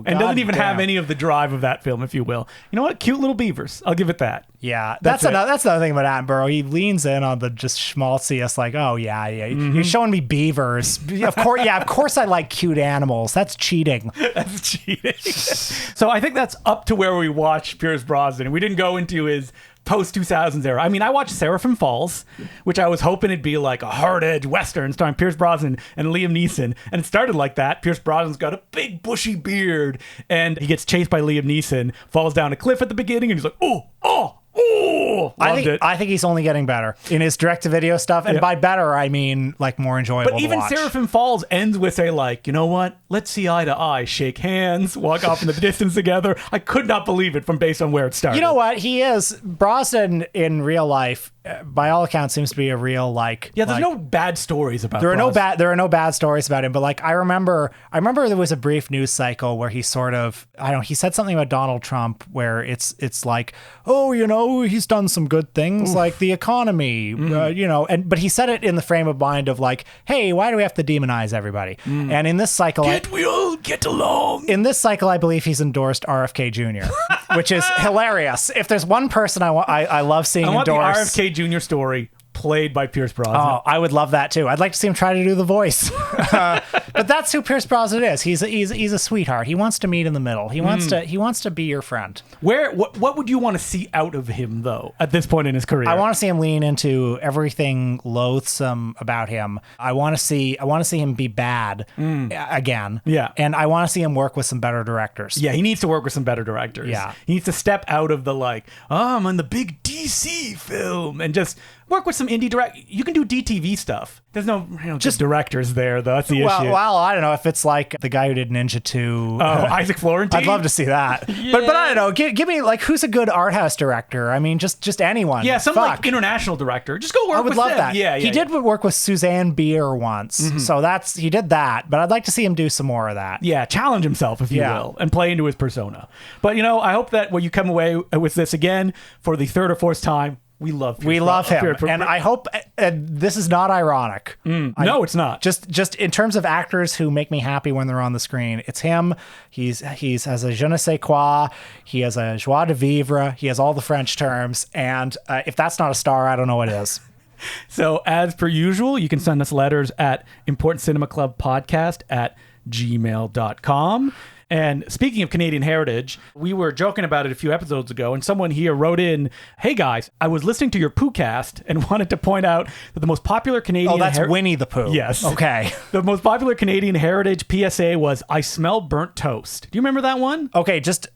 And doesn't even have any of the drive of that film, if you will. You know what? Cute little beavers. I'll give it that. Yeah, that's another thing about Attenborough. He leans in on the just schmaltziest, like, oh yeah, you're showing me beavers. Of course I like cute animals. That's cheating. That's cheating. So I think that's up to where we watch Pierce Brosnan. We didn't go into his post-2000s era. I mean, I watched Seraphim Falls, which I was hoping it'd be like a hard-edge Western starring Pierce Brosnan and Liam Neeson. And it started like that. Pierce Brosnan's got a big bushy beard and he gets chased by Liam Neeson, falls down a cliff at the beginning, and he's like, oh, I think he's only getting better in his direct-to-video stuff. And by better, I mean like more enjoyable But even to watch. Seraphim Falls ends with a like, you know what? Let's see eye to eye, shake hands, walk off in the distance together. I could not believe it based on where it started. You know what? He is. Brosnan in real life, by all accounts, seems to be a real like... Yeah, there's no bad stories about There Brosnan. are no bad stories about him, but like I remember there was a brief news cycle where he sort of, he said something about Donald Trump where it's like, oh, you know, he's done some good things like the economy, you know, but he said it in the frame of mind of like, hey, why do we have to demonize everybody? And in this cycle, we all get along. In this cycle, I believe he's endorsed RFK Jr., which is hilarious. If there's one person I love seeing endorsed, the RFK Jr. story played by Pierce Brosnan. Oh, I would love that too. I'd like to see him try to do the voice. But that's who Pierce Brosnan is. He's a sweetheart. He wants to meet in the middle. He wants to be your friend. What would you want to see out of him though at this point in his career? I want to see him lean into everything loathsome about him. I want to see him be bad again. Yeah. And I want to see him work with some better directors. Yeah, he needs to work with some better directors. Yeah. He needs to step out of the like, I'm on the big DC film and just work with some indie direct. You can do DTV stuff. There's no just directors there though. That's the issue. Well, I don't know if it's like the guy who did Ninja 2. Oh, Isaac Florentine. I'd love to see that. Yeah. But I don't know. Give me like who's a good art house director? I mean, just anyone. Yeah, some like international director. Just go work with them. I would love that. Yeah, he did work with Suzanne Bier once, so he did that. But I'd like to see him do some more of that. Yeah, challenge himself if you will, and play into his persona. But I hope that when you come away with this again for the third or fourth time. We love him, and I hope this is not ironic. No, it's not. Just in terms of actors who make me happy when they're on the screen, it's him. He's has a je ne sais quoi. He has a joie de vivre. He has all the French terms, and if that's not a star, I don't know what is. So, as per usual, you can send us letters at importantcinemaclubpodcast@gmail.com. And speaking of Canadian heritage, we were joking about it a few episodes ago, and someone here wrote in, hey guys, I was listening to your Poohcast and wanted to point out that the most popular Canadian... Oh, that's Winnie the Pooh. Yes. Okay. The most popular Canadian heritage PSA was, I smell burnt toast. Do you remember that one? Okay, just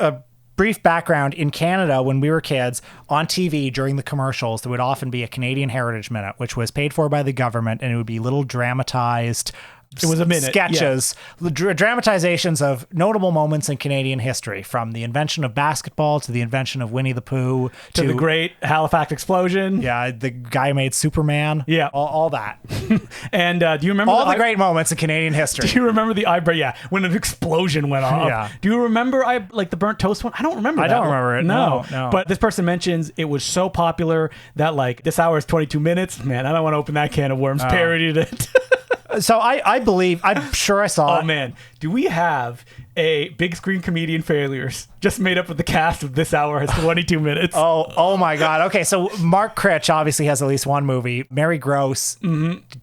brief background, in Canada, when we were kids, on TV during the commercials, there would often be a Canadian Heritage Minute, which was paid for by the government, and it would be little dramatized It was a minute. sketches, dramatizations of notable moments in Canadian history, from the invention of basketball to the invention of Winnie the Pooh To the great Halifax explosion. yeah, the guy who made Superman. Yeah. all that. And do you remember All the great moments in Canadian history. Do you remember the eyebrow? Yeah, when an explosion went off. Yeah. Do you remember the burnt toast one? I don't remember. I that don't one. remember it. No. But this person mentions it was so popular that like this hour is 22 minutes. Man, I don't want to open that can of worms. Parodied it. So I believe, I'm sure I saw Oh it. man, do we have a big screen comedian failures just made up of the cast of This Hour has 22 minutes? Oh my God. Okay, so Mark Critch obviously has at least one movie. Mary Gross,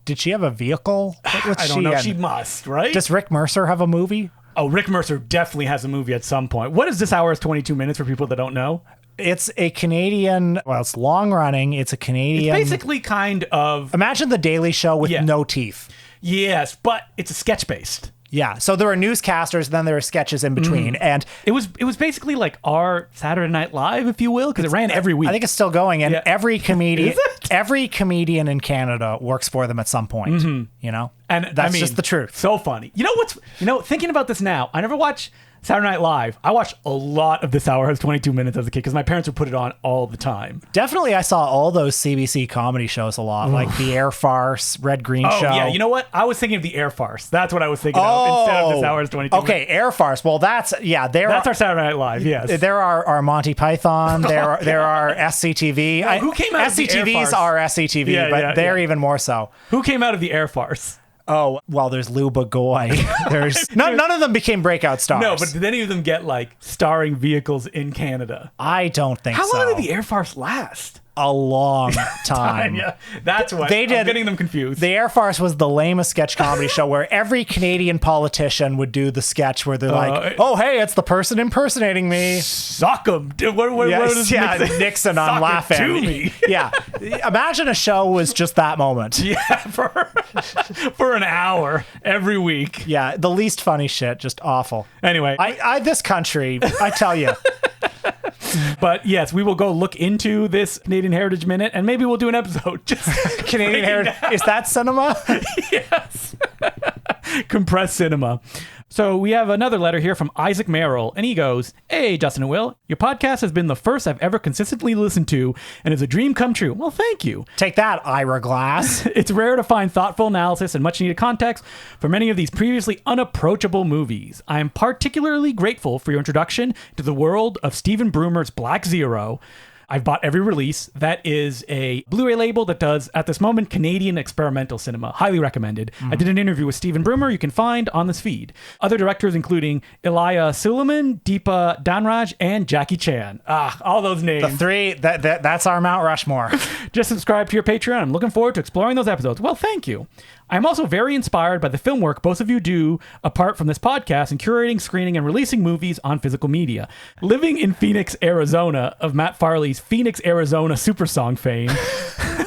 did she have a vehicle? What's I don't know. in? She must, right? Does Rick Mercer have a movie? Oh, Rick Mercer definitely has a movie at some point. What is This Hour is 22 minutes for people that don't know? It's a Canadian, well, it's long running. It's a Canadian. Basically kind of, Imagine The Daily Show with Yeah. no teeth. yes, but it's a sketch based. Yeah. So there are newscasters, then there are sketches in between. And It was basically like our Saturday Night Live, if you will, because it ran every week. I think it's still going. And Yeah. every comedian, Is it? every comedian in Canada works for them at some point. You know? And that's I mean, just the truth. So funny. Thinking about this now, I never watched Saturday Night Live. I watched a lot of This Hour has 22 minutes as a kid because my parents would put it on all the time. Definitely, I saw all those CBC comedy shows a lot, like The Air Farce, Red Green Oh, Show. yeah. You know what? I was thinking of the Air Farce. That's what I was thinking of instead of This Hour has 22 minutes. Okay, Air Farce. Well, that's That's our Saturday Night Live, yes. There are Monty Python. There are SCTV. who came out of the Air SCTVs Farce? are SCTV, Yeah, but yeah, they're yeah. even more so. Who came out of the Air Farce? Oh, well, there's Lou Bagoy. There's none of them became breakout stars. No, but did any of them get like starring vehicles in Canada? I don't think How so. long did the Air Farce last? A long time. Yeah, that's what They did. I'm getting them confused. The Air Farce was the lamest sketch comedy show where every Canadian politician would do the sketch where they're like, "Oh, hey, it's the person impersonating me." Sock 'em. What does Nixon, I'm Sock it laughing. to me. Yeah, imagine a show was just that moment. Yeah, for an hour every week. Yeah, the least funny shit, just awful. Anyway, This country, I tell you. but yes, we will go look into this Canadian Heritage Minute, and maybe we'll do an episode. Just Canadian Heritage. Is that cinema? Yes. Compressed cinema. So we have another letter here from Isaac Merrill, and he goes, "Hey, Justin and Will, your podcast has been the first I've ever consistently listened to, and is a dream come true." Well, thank you. Take that, Ira Glass. It's rare to find thoughtful analysis and much needed context for many of these previously unapproachable movies. I am particularly grateful for your introduction to the world of Stephen Brumer's Black Zero. I've bought every release. That is a Blu-ray label that does, at this moment, Canadian experimental cinema. Highly recommended. I did an interview with Stephen Brumer you can find on this feed. Other directors including Elia Suleiman, Deepa Danraj, and Jackie Chan. All those names. The three, that's our Mount Rushmore. Just subscribe to your Patreon. I'm looking forward to exploring those episodes. Well, thank you. I'm also very inspired by the film work both of you do apart from this podcast in curating, screening, and releasing movies on physical media. Living in Phoenix, Arizona, of Matt Farley's Phoenix, Arizona super song fame,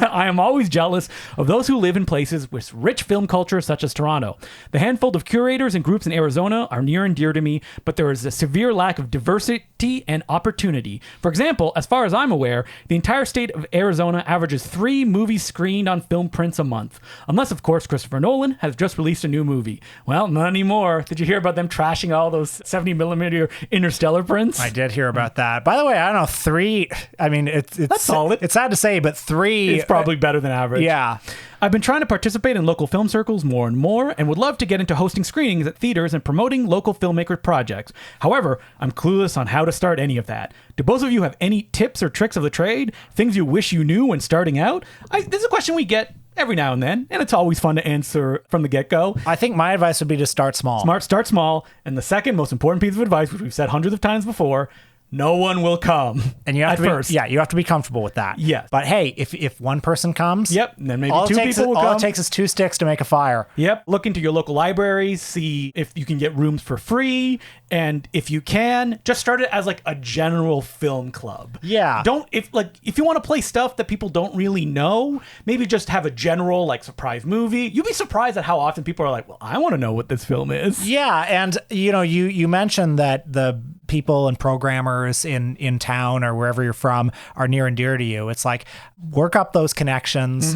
I am always jealous of those who live in places with rich film culture such as Toronto. The handful of curators and groups in Arizona are near and dear to me, but there is a severe lack of diversity and opportunity. For example, as far as I'm aware, the entire state of Arizona averages 3 movies screened on film prints a month. Unless, of course, Christopher Nolan has just released a new movie. Well, not anymore. Did you hear about them trashing all those 70mm Interstellar prints? I did hear about that. By the way, I don't know, 3, I mean, it's That's solid. It's sad to say, but 3... It's probably better than average. Yeah. I've been trying to participate in local film circles more and more and would love to get into hosting screenings at theaters and promoting local filmmakers' projects. However, I'm clueless on how to start any of that. Do both of you have any tips or tricks of the trade? Things you wish you knew when starting out? This is a question we get every now and then, and it's always fun to answer from the get-go. I think my advice would be to start small. Start small. And the second most important piece of advice, which we've said hundreds of times before, no one will come. And you have to be, first. Yeah, you have to be comfortable with that. Yes. But hey, if one person comes, Yep, and then maybe all 2 people will come. All it takes is 2 sticks to make a fire. Yep. Look into your local libraries, see if you can get rooms for free, and if you can, just start it as like a general film club. Yeah. If you want to play stuff that people don't really know, maybe just have a general like surprise movie. You'd be surprised at how often people are like, "Well, I want to know what this film is." Yeah, and you mentioned that the people and programmers in town or wherever you're from are near and dear to you. It's like work up those connections.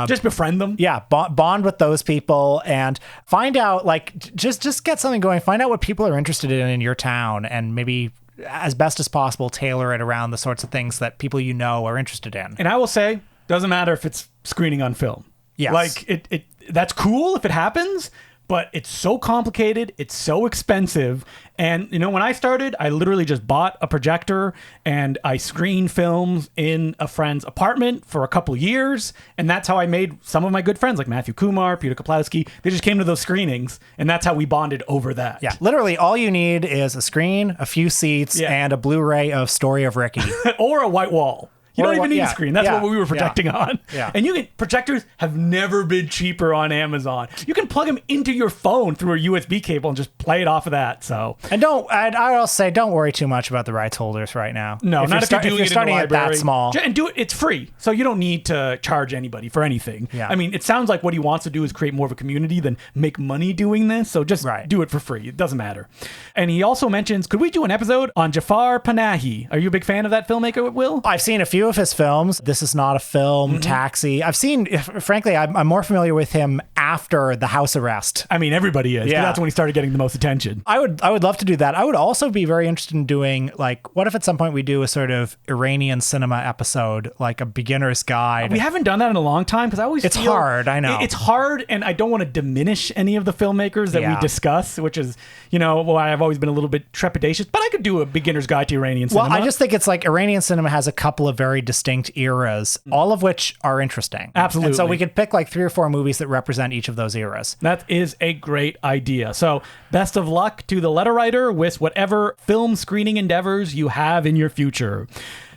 Just befriend them. Yeah, bond with those people and find out, like, just get something going. Find out what people are interested in your town, and maybe as best as possible tailor it around the sorts of things that people you know are interested in. And I will say, doesn't matter if it's screening on film. Yes. Like it that's cool if it happens, but it's so complicated, it's so expensive. And you know, when I started, I literally just bought a projector and I screened films in a friend's apartment for a couple years, and that's how I made some of my good friends like Matthew Kumar, Peter Kaplowski. They just came to those screenings, and that's how we bonded over that. Yeah, literally all you need is a screen, a few seats, and a Blu-ray of Story of Ricky. Or a white wall. You don't even need a screen. That's what we were projecting on. Yeah. And projectors have never been cheaper on Amazon. You can plug them into your phone through a USB cable and just play it off of that. So, and I will say, don't worry too much about the rights holders right now. No, not if you're doing it starting in the library. That small. And do it. It's free, so you don't need to charge anybody for anything. Yeah. I mean, it sounds like what he wants to do is create more of a community than make money doing this. So just do it for free. It doesn't matter. And he also mentions, could we do an episode on Jafar Panahi? Are you a big fan of that filmmaker, Will? I've seen a few of his films. This Is Not a Film, Taxi. I've seen, frankly, I'm more familiar with him after the house arrest. I mean, everybody is. Yeah. That's when he started getting the most attention. I would love to do that. I would also be very interested in doing, like, what if at some point we do a sort of Iranian cinema episode, like a beginner's guide? We haven't done that in a long time because I always feel hard. I know. It's hard, and I don't want to diminish any of the filmmakers that we discuss, which is, why I've always been a little bit trepidatious, but I could do a beginner's guide to Iranian cinema. Well, I just think it's like Iranian cinema has a couple of very distinct eras, all of which are interesting. Absolutely. And so we could pick like 3 or 4 movies that represent each of those eras. That is a great idea. So best of luck to the letter writer with whatever film screening endeavors you have in your future.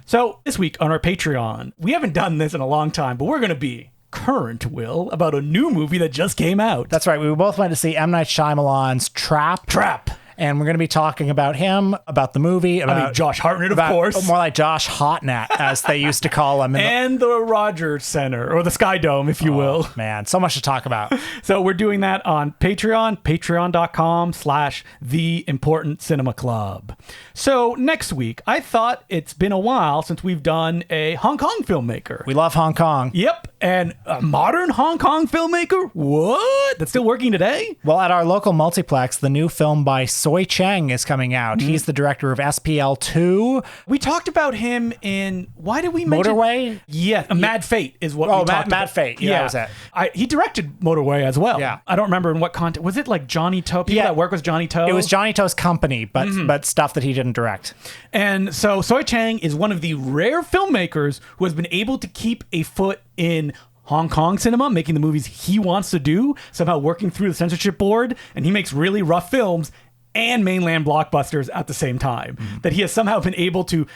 So this week on our Patreon, we haven't done this in a long time, but we're going to be current, Will, about a new movie that just came out. That's right. We both went to see M. Night Shyamalan's Trap. And we're going to be talking about him, about the movie, about Josh Hartnett, of course. More like Josh Hotnet, as they used to call him. And the Rogers Center, or the Sky Dome, if you will. Man, so much to talk about. So we're doing that on Patreon, patreon.com/The Important Cinema Club. So next week, I thought it's been a while since we've done a Hong Kong filmmaker. We love Hong Kong. Yep. And a modern Hong Kong filmmaker? What? That's still working today? Well, at our local multiplex, the new film by Soy Cheng is coming out. He's the director of SPL 2. We talked about him in, why did we mention? Motorway? Yeah, Mad Fate is what we talked about. Mad Fate. Yeah, that was it. He directed Motorway as well. Yeah. I don't remember in what context. Was it like Johnny To? People that work with Johnny To? It was Johnny To's company, but stuff that he didn't direct. And so Soy Cheng is one of the rare filmmakers who has been able to keep a foot in Hong Kong cinema, making the movies he wants to do, somehow working through the censorship board, and he makes really rough films and mainland blockbusters at the same time. That he has somehow been able to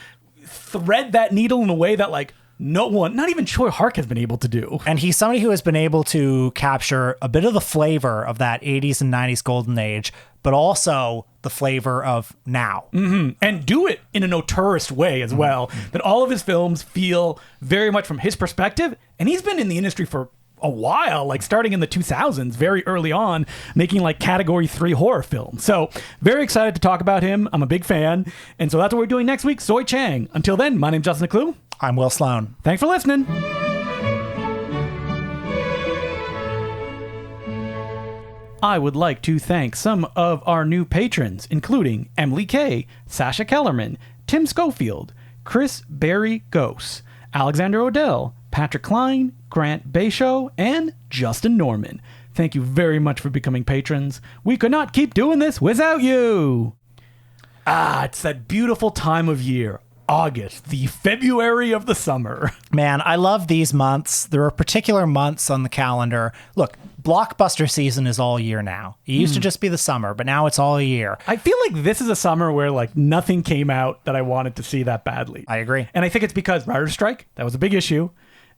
thread that needle in a way that, like, no one, not even Choi Hark, has been able to do. And he's somebody who has been able to capture a bit of the flavor of that 80s and 90s golden age, but also the flavor of now. And do it in an auteurist way as well. That all of his films feel very much from his perspective. And he's been in the industry for a while, like starting in the 2000s, very early on, making like category 3 horror films. So very excited to talk about him. I'm a big fan. And so that's what we're doing next week, Soy Cheng. Until then, my name's Justin Leclue. I'm Will Sloan. Thanks for listening. I would like to thank some of our new patrons, including Emily Kay, Sasha Kellerman, Tim Schofield, Chris Barry Gose, Alexander Odell, Patrick Klein, Grant Basho, and Justin Norman. Thank you very much for becoming patrons. We could not keep doing this without you. It's that beautiful time of year. August, the February of the summer. Man, I love these months. There are particular months on the calendar. Look, blockbuster season is all year now. It used to just be the summer, but now it's all year. I feel like this is a summer where like nothing came out that I wanted to see that badly. I agree. And I think it's because writer's strike, that was a big issue.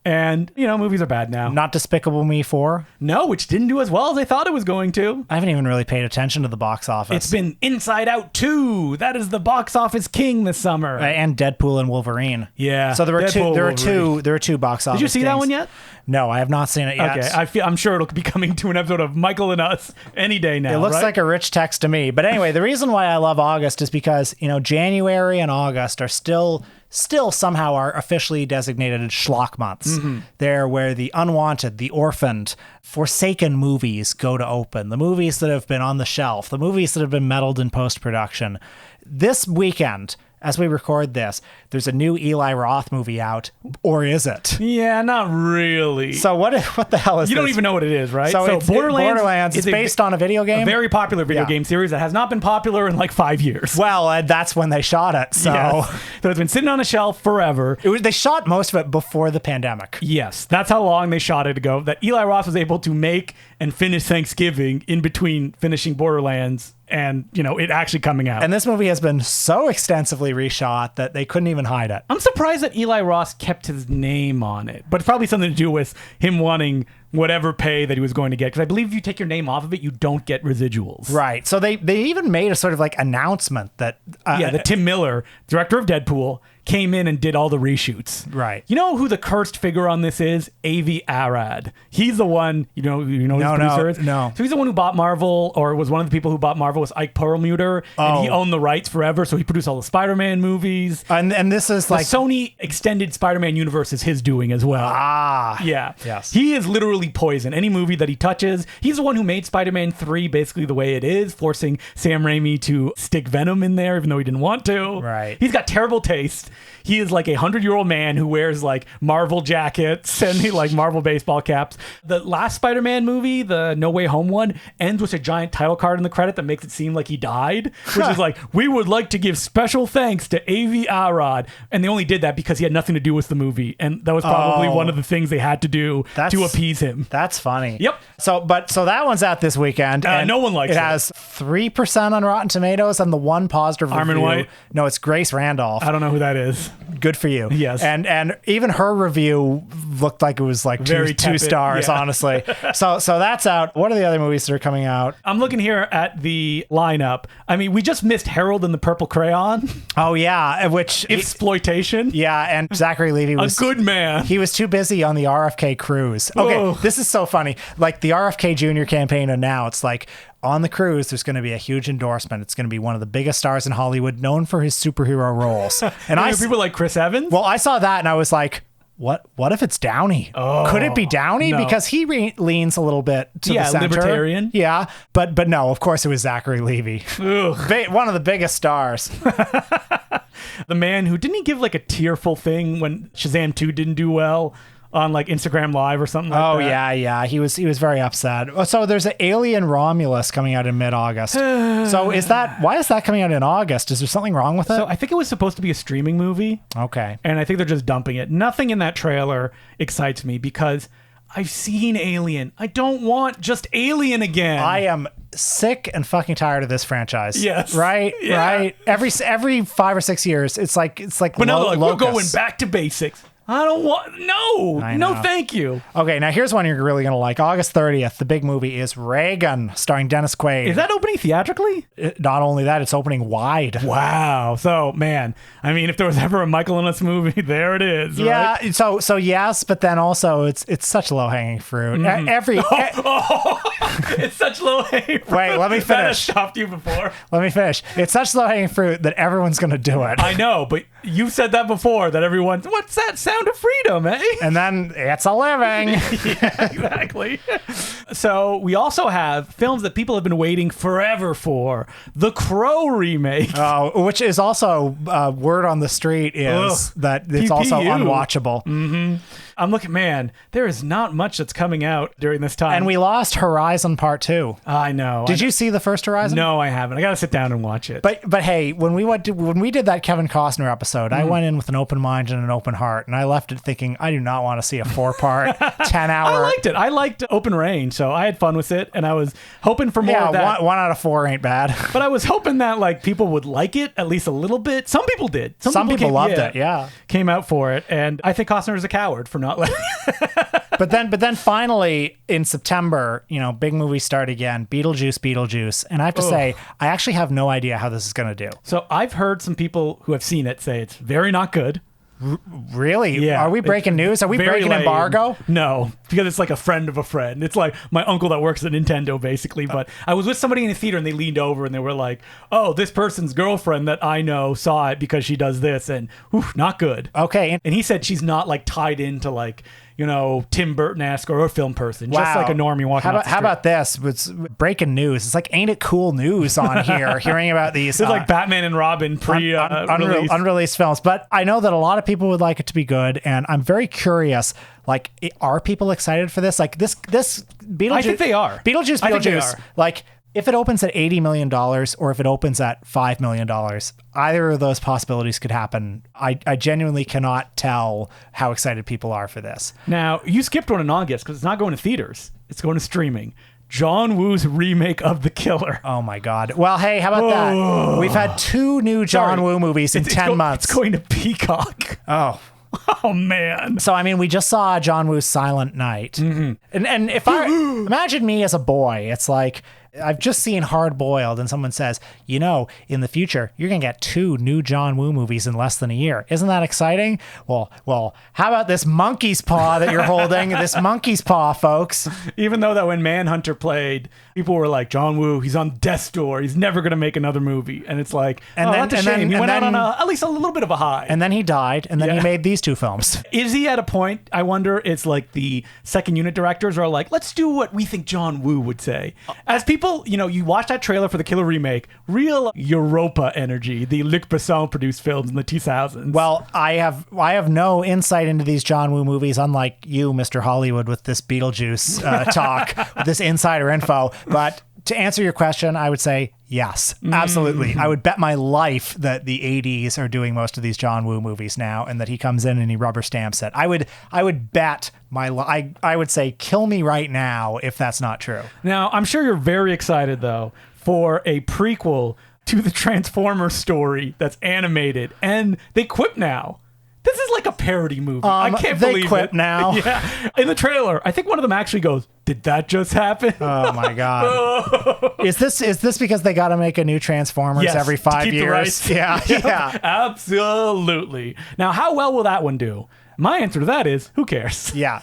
And, movies are bad now. Not Despicable Me 4? No, which didn't do as well as they thought it was going to. I haven't even really paid attention to the box office. It's been Inside Out 2. That is the box office king this summer. And Deadpool and Wolverine. Yeah. So there were two box office. Did you see kings. that one yet? No, I have not seen it yet. Okay, I'm sure it'll be coming to an episode of Michael and Us any day now. It looks right? like a rich text to me. But anyway, the reason why I love August is because, January and August are still somehow are officially designated schlock months. Mm-hmm. They're where the unwanted, the orphaned, forsaken movies go to open. The movies that have been on the shelf, the movies that have been meddled in post-production. This weekend, as we record this, there's a new Eli Roth movie out, or is it? Yeah, not really. So what the hell is this? You don't even know what it is, right? So Borderlands is a based on a video game? A very popular video Yeah. game series that has not been popular in like 5 years. Well, that's when they shot it. So Yes. So it's been sitting on a shelf forever. they shot most of it before the pandemic. Yes, that's how long they shot it ago. That Eli Roth was able to make and finish Thanksgiving in between finishing Borderlands and, it actually coming out. And this movie has been so extensively reshot that they couldn't even hide it. I'm surprised that Eli Roth kept his name on it, but it's probably something to do with him wanting whatever pay that he was going to get. Because I believe if you take your name off of it, you don't get residuals. Right. So they even made a sort of like announcement that... that Tim Miller, director of Deadpool, came in and did all the reshoots. Right. You know who the cursed figure on this is? Avi Arad. He's the one, who his producer is? No. So he's the one who bought Marvel, or was one of the people who bought Marvel, was Ike Perlmutter. And he owned the rights forever, so he produced all the Spider-Man movies. And this is The like... Sony extended Spider-Man universe is his doing as well. Yeah. Yes. He is literally poison. Any movie that he touches, he's the one who made Spider-Man 3 basically the way it is, forcing Sam Raimi to stick Venom in there even though he didn't want to. Right. He's got terrible taste. He is like a 100-year-old man who wears like Marvel jackets and like Marvel baseball caps. The last Spider-Man movie, the No Way Home one, ends with a giant title card in the credit that makes it seem like he died, which is like, we would like to give special thanks to Avi Arad. And they only did that because he had nothing to do with the movie. And that was probably one of the things they had to do to appease him. That's funny. Yep. So that one's out this weekend. And no one likes it. It has 3% on Rotten Tomatoes and the one positive Armin review. White? No, it's Grace Randolph. I don't know who that is. Good for you. Yes. And even her review looked like it was like Very two tepid, stars, yeah. honestly. So that's out. What are the other movies that are coming out? I'm looking here at the lineup. I mean, we just missed Harold and the Purple Crayon. Oh yeah, which Exploitation. yeah, and Zachary Levi was A good man. He was too busy on the RFK cruise. Okay, Whoa. This is so funny. Like the RFK Jr. campaign, and now it's like on the cruise, there's going to be a huge endorsement. It's going to be one of the biggest stars in Hollywood, known for his superhero roles. And People like Chris Evans. well, I saw that and I was like, what if it's Downey? Could it be Downey? no. Because he leans a the little bit to the center. libertarian. Yeah, but no, of course it was Zachary Levi. Ugh. One of the biggest stars. The man who didn't he give like a tearful thing when Shazam 2 didn't do well on like Instagram Live or something like that. Oh yeah. He was very upset. So there's an Alien Romulus coming out in mid-August. So why is that coming out in August? Is there something wrong with it? So I think it was supposed to be a streaming movie. Okay. And I think they're just dumping it. Nothing in that trailer excites me because I've seen Alien. I don't want just Alien again. I am sick and fucking tired of this franchise. Yes. Right? Yeah. Right? Every 5 or 6 years, it's like But now they're like, we're going locusts. back to basics. I don't want... I No, know. thank you. Okay, now here's one you're really going to like. August 30th, the big movie is Reagan, starring Dennis Quaid. Is that opening theatrically? Not only that, it's opening wide. Wow. So, man, I mean, if there was ever a Michael and Us movie, there it is. Yeah, Right? so yes, but then also it's such low hanging fruit. It's such low hanging fruit. Wait, let me That has finish. shocked you before. Let me finish. It's such low hanging fruit that everyone's going to do it. I know, but you said that before, that everyone, what's that sound of freedom, eh? And then it's a living. Yeah, exactly. So we also have films that people have been waiting forever for. The Crow remake. Which is also word on the street is that it's also PPU. unwatchable. I'm looking, man, there is not much that's coming out during this time. And we lost Horizon Part 2. I know. Did you see the first Horizon? No, I haven't. I got to sit down and watch it. But hey, when we did that Kevin Costner episode, I went in with an open mind and an open heart, and I left it thinking I do not want to see a 4-part, 10-hour. I liked it. I liked Open Range, so I had fun with it, and I was hoping for more of that. One out of 4 ain't bad. But I was hoping that like people would like it at least a little bit. Some people did. Some people loved it. Yeah. Came out for it, and I think Costner is a coward for not letting. But then finally in September, big movies start again. Beetlejuice. And I have to say, I actually have no idea how this is going to do. So I've heard some people who have seen it say it's very not good. Really? Yeah. Are we breaking news? Are we breaking embargo? No, because it's like a friend of a friend. It's like my uncle that works at Nintendo, basically. But I was with somebody in the theater and they leaned over and they were like, oh, this person's girlfriend that I know saw it because she does this and not good. Okay. And he said she's not like tied into like, Tim Burton-esque or a film person. Wow. Just like a normie walking off the street. How about this? It's breaking news. It's like, ain't it cool news on here, hearing about these. It's like Batman and Robin unreleased films. But I know that a lot of people would like it to be good. And I'm very curious, like, are people excited for this? Like this Beetlejuice. I think they are. Beetlejuice. Like, if it opens at $80 million or if it opens at $5 million, either of those possibilities could happen. I genuinely cannot tell how excited people are for this. Now, you skipped one in August because it's not going to theaters. It's going to streaming. John Woo's remake of The Killer. Oh, my God. Well, hey, how about that? We've had 2 new John Woo movies in 10 months. It's going to Peacock. Oh. Oh, man. So, I mean, we just saw John Woo's Silent Night. Mm-hmm. And if I imagine me as a boy, it's like, I've just seen Hard Boiled and someone says, in the future, you're going to get 2 new John Woo movies in less than a year. Isn't that exciting? Well, how about this monkey's paw that you're holding? This monkey's paw, folks. Even though that when Manhunter played, people were like, John Woo, he's on death's door. He's never going to make another movie. And it's like, that's a shame. He went out on at least a little bit of a high. And then he died, and then he made these 2 films. Is he at a point, I wonder, it's like the second unit directors are like, let's do what we think John Woo would say. As people, you watch that trailer for the Killer remake, real Europa energy, the Luc Besson produced films in the 2000s. Well, I have no insight into these John Woo movies, unlike you, Mr. Hollywood, with this Beetlejuice talk, with this insider info. But to answer your question, I would say yes, absolutely. I would bet my life that the 80s are doing most of these John Woo movies now, and that he comes in and he rubber stamps it. I would bet I would say kill me right now if that's not true. Now, I'm sure you're very excited though for a prequel to the Transformers story that's animated, and they quip now. This is like a parody movie. I can't believe they quip it. now. Yeah. In the trailer, I think one of them actually goes, "Did that just happen?" Oh my God! Is this because they got to make a new Transformers every 5 years? Yeah, yeah, absolutely. Now, how well will that one do? My answer to that is, who cares? Yeah.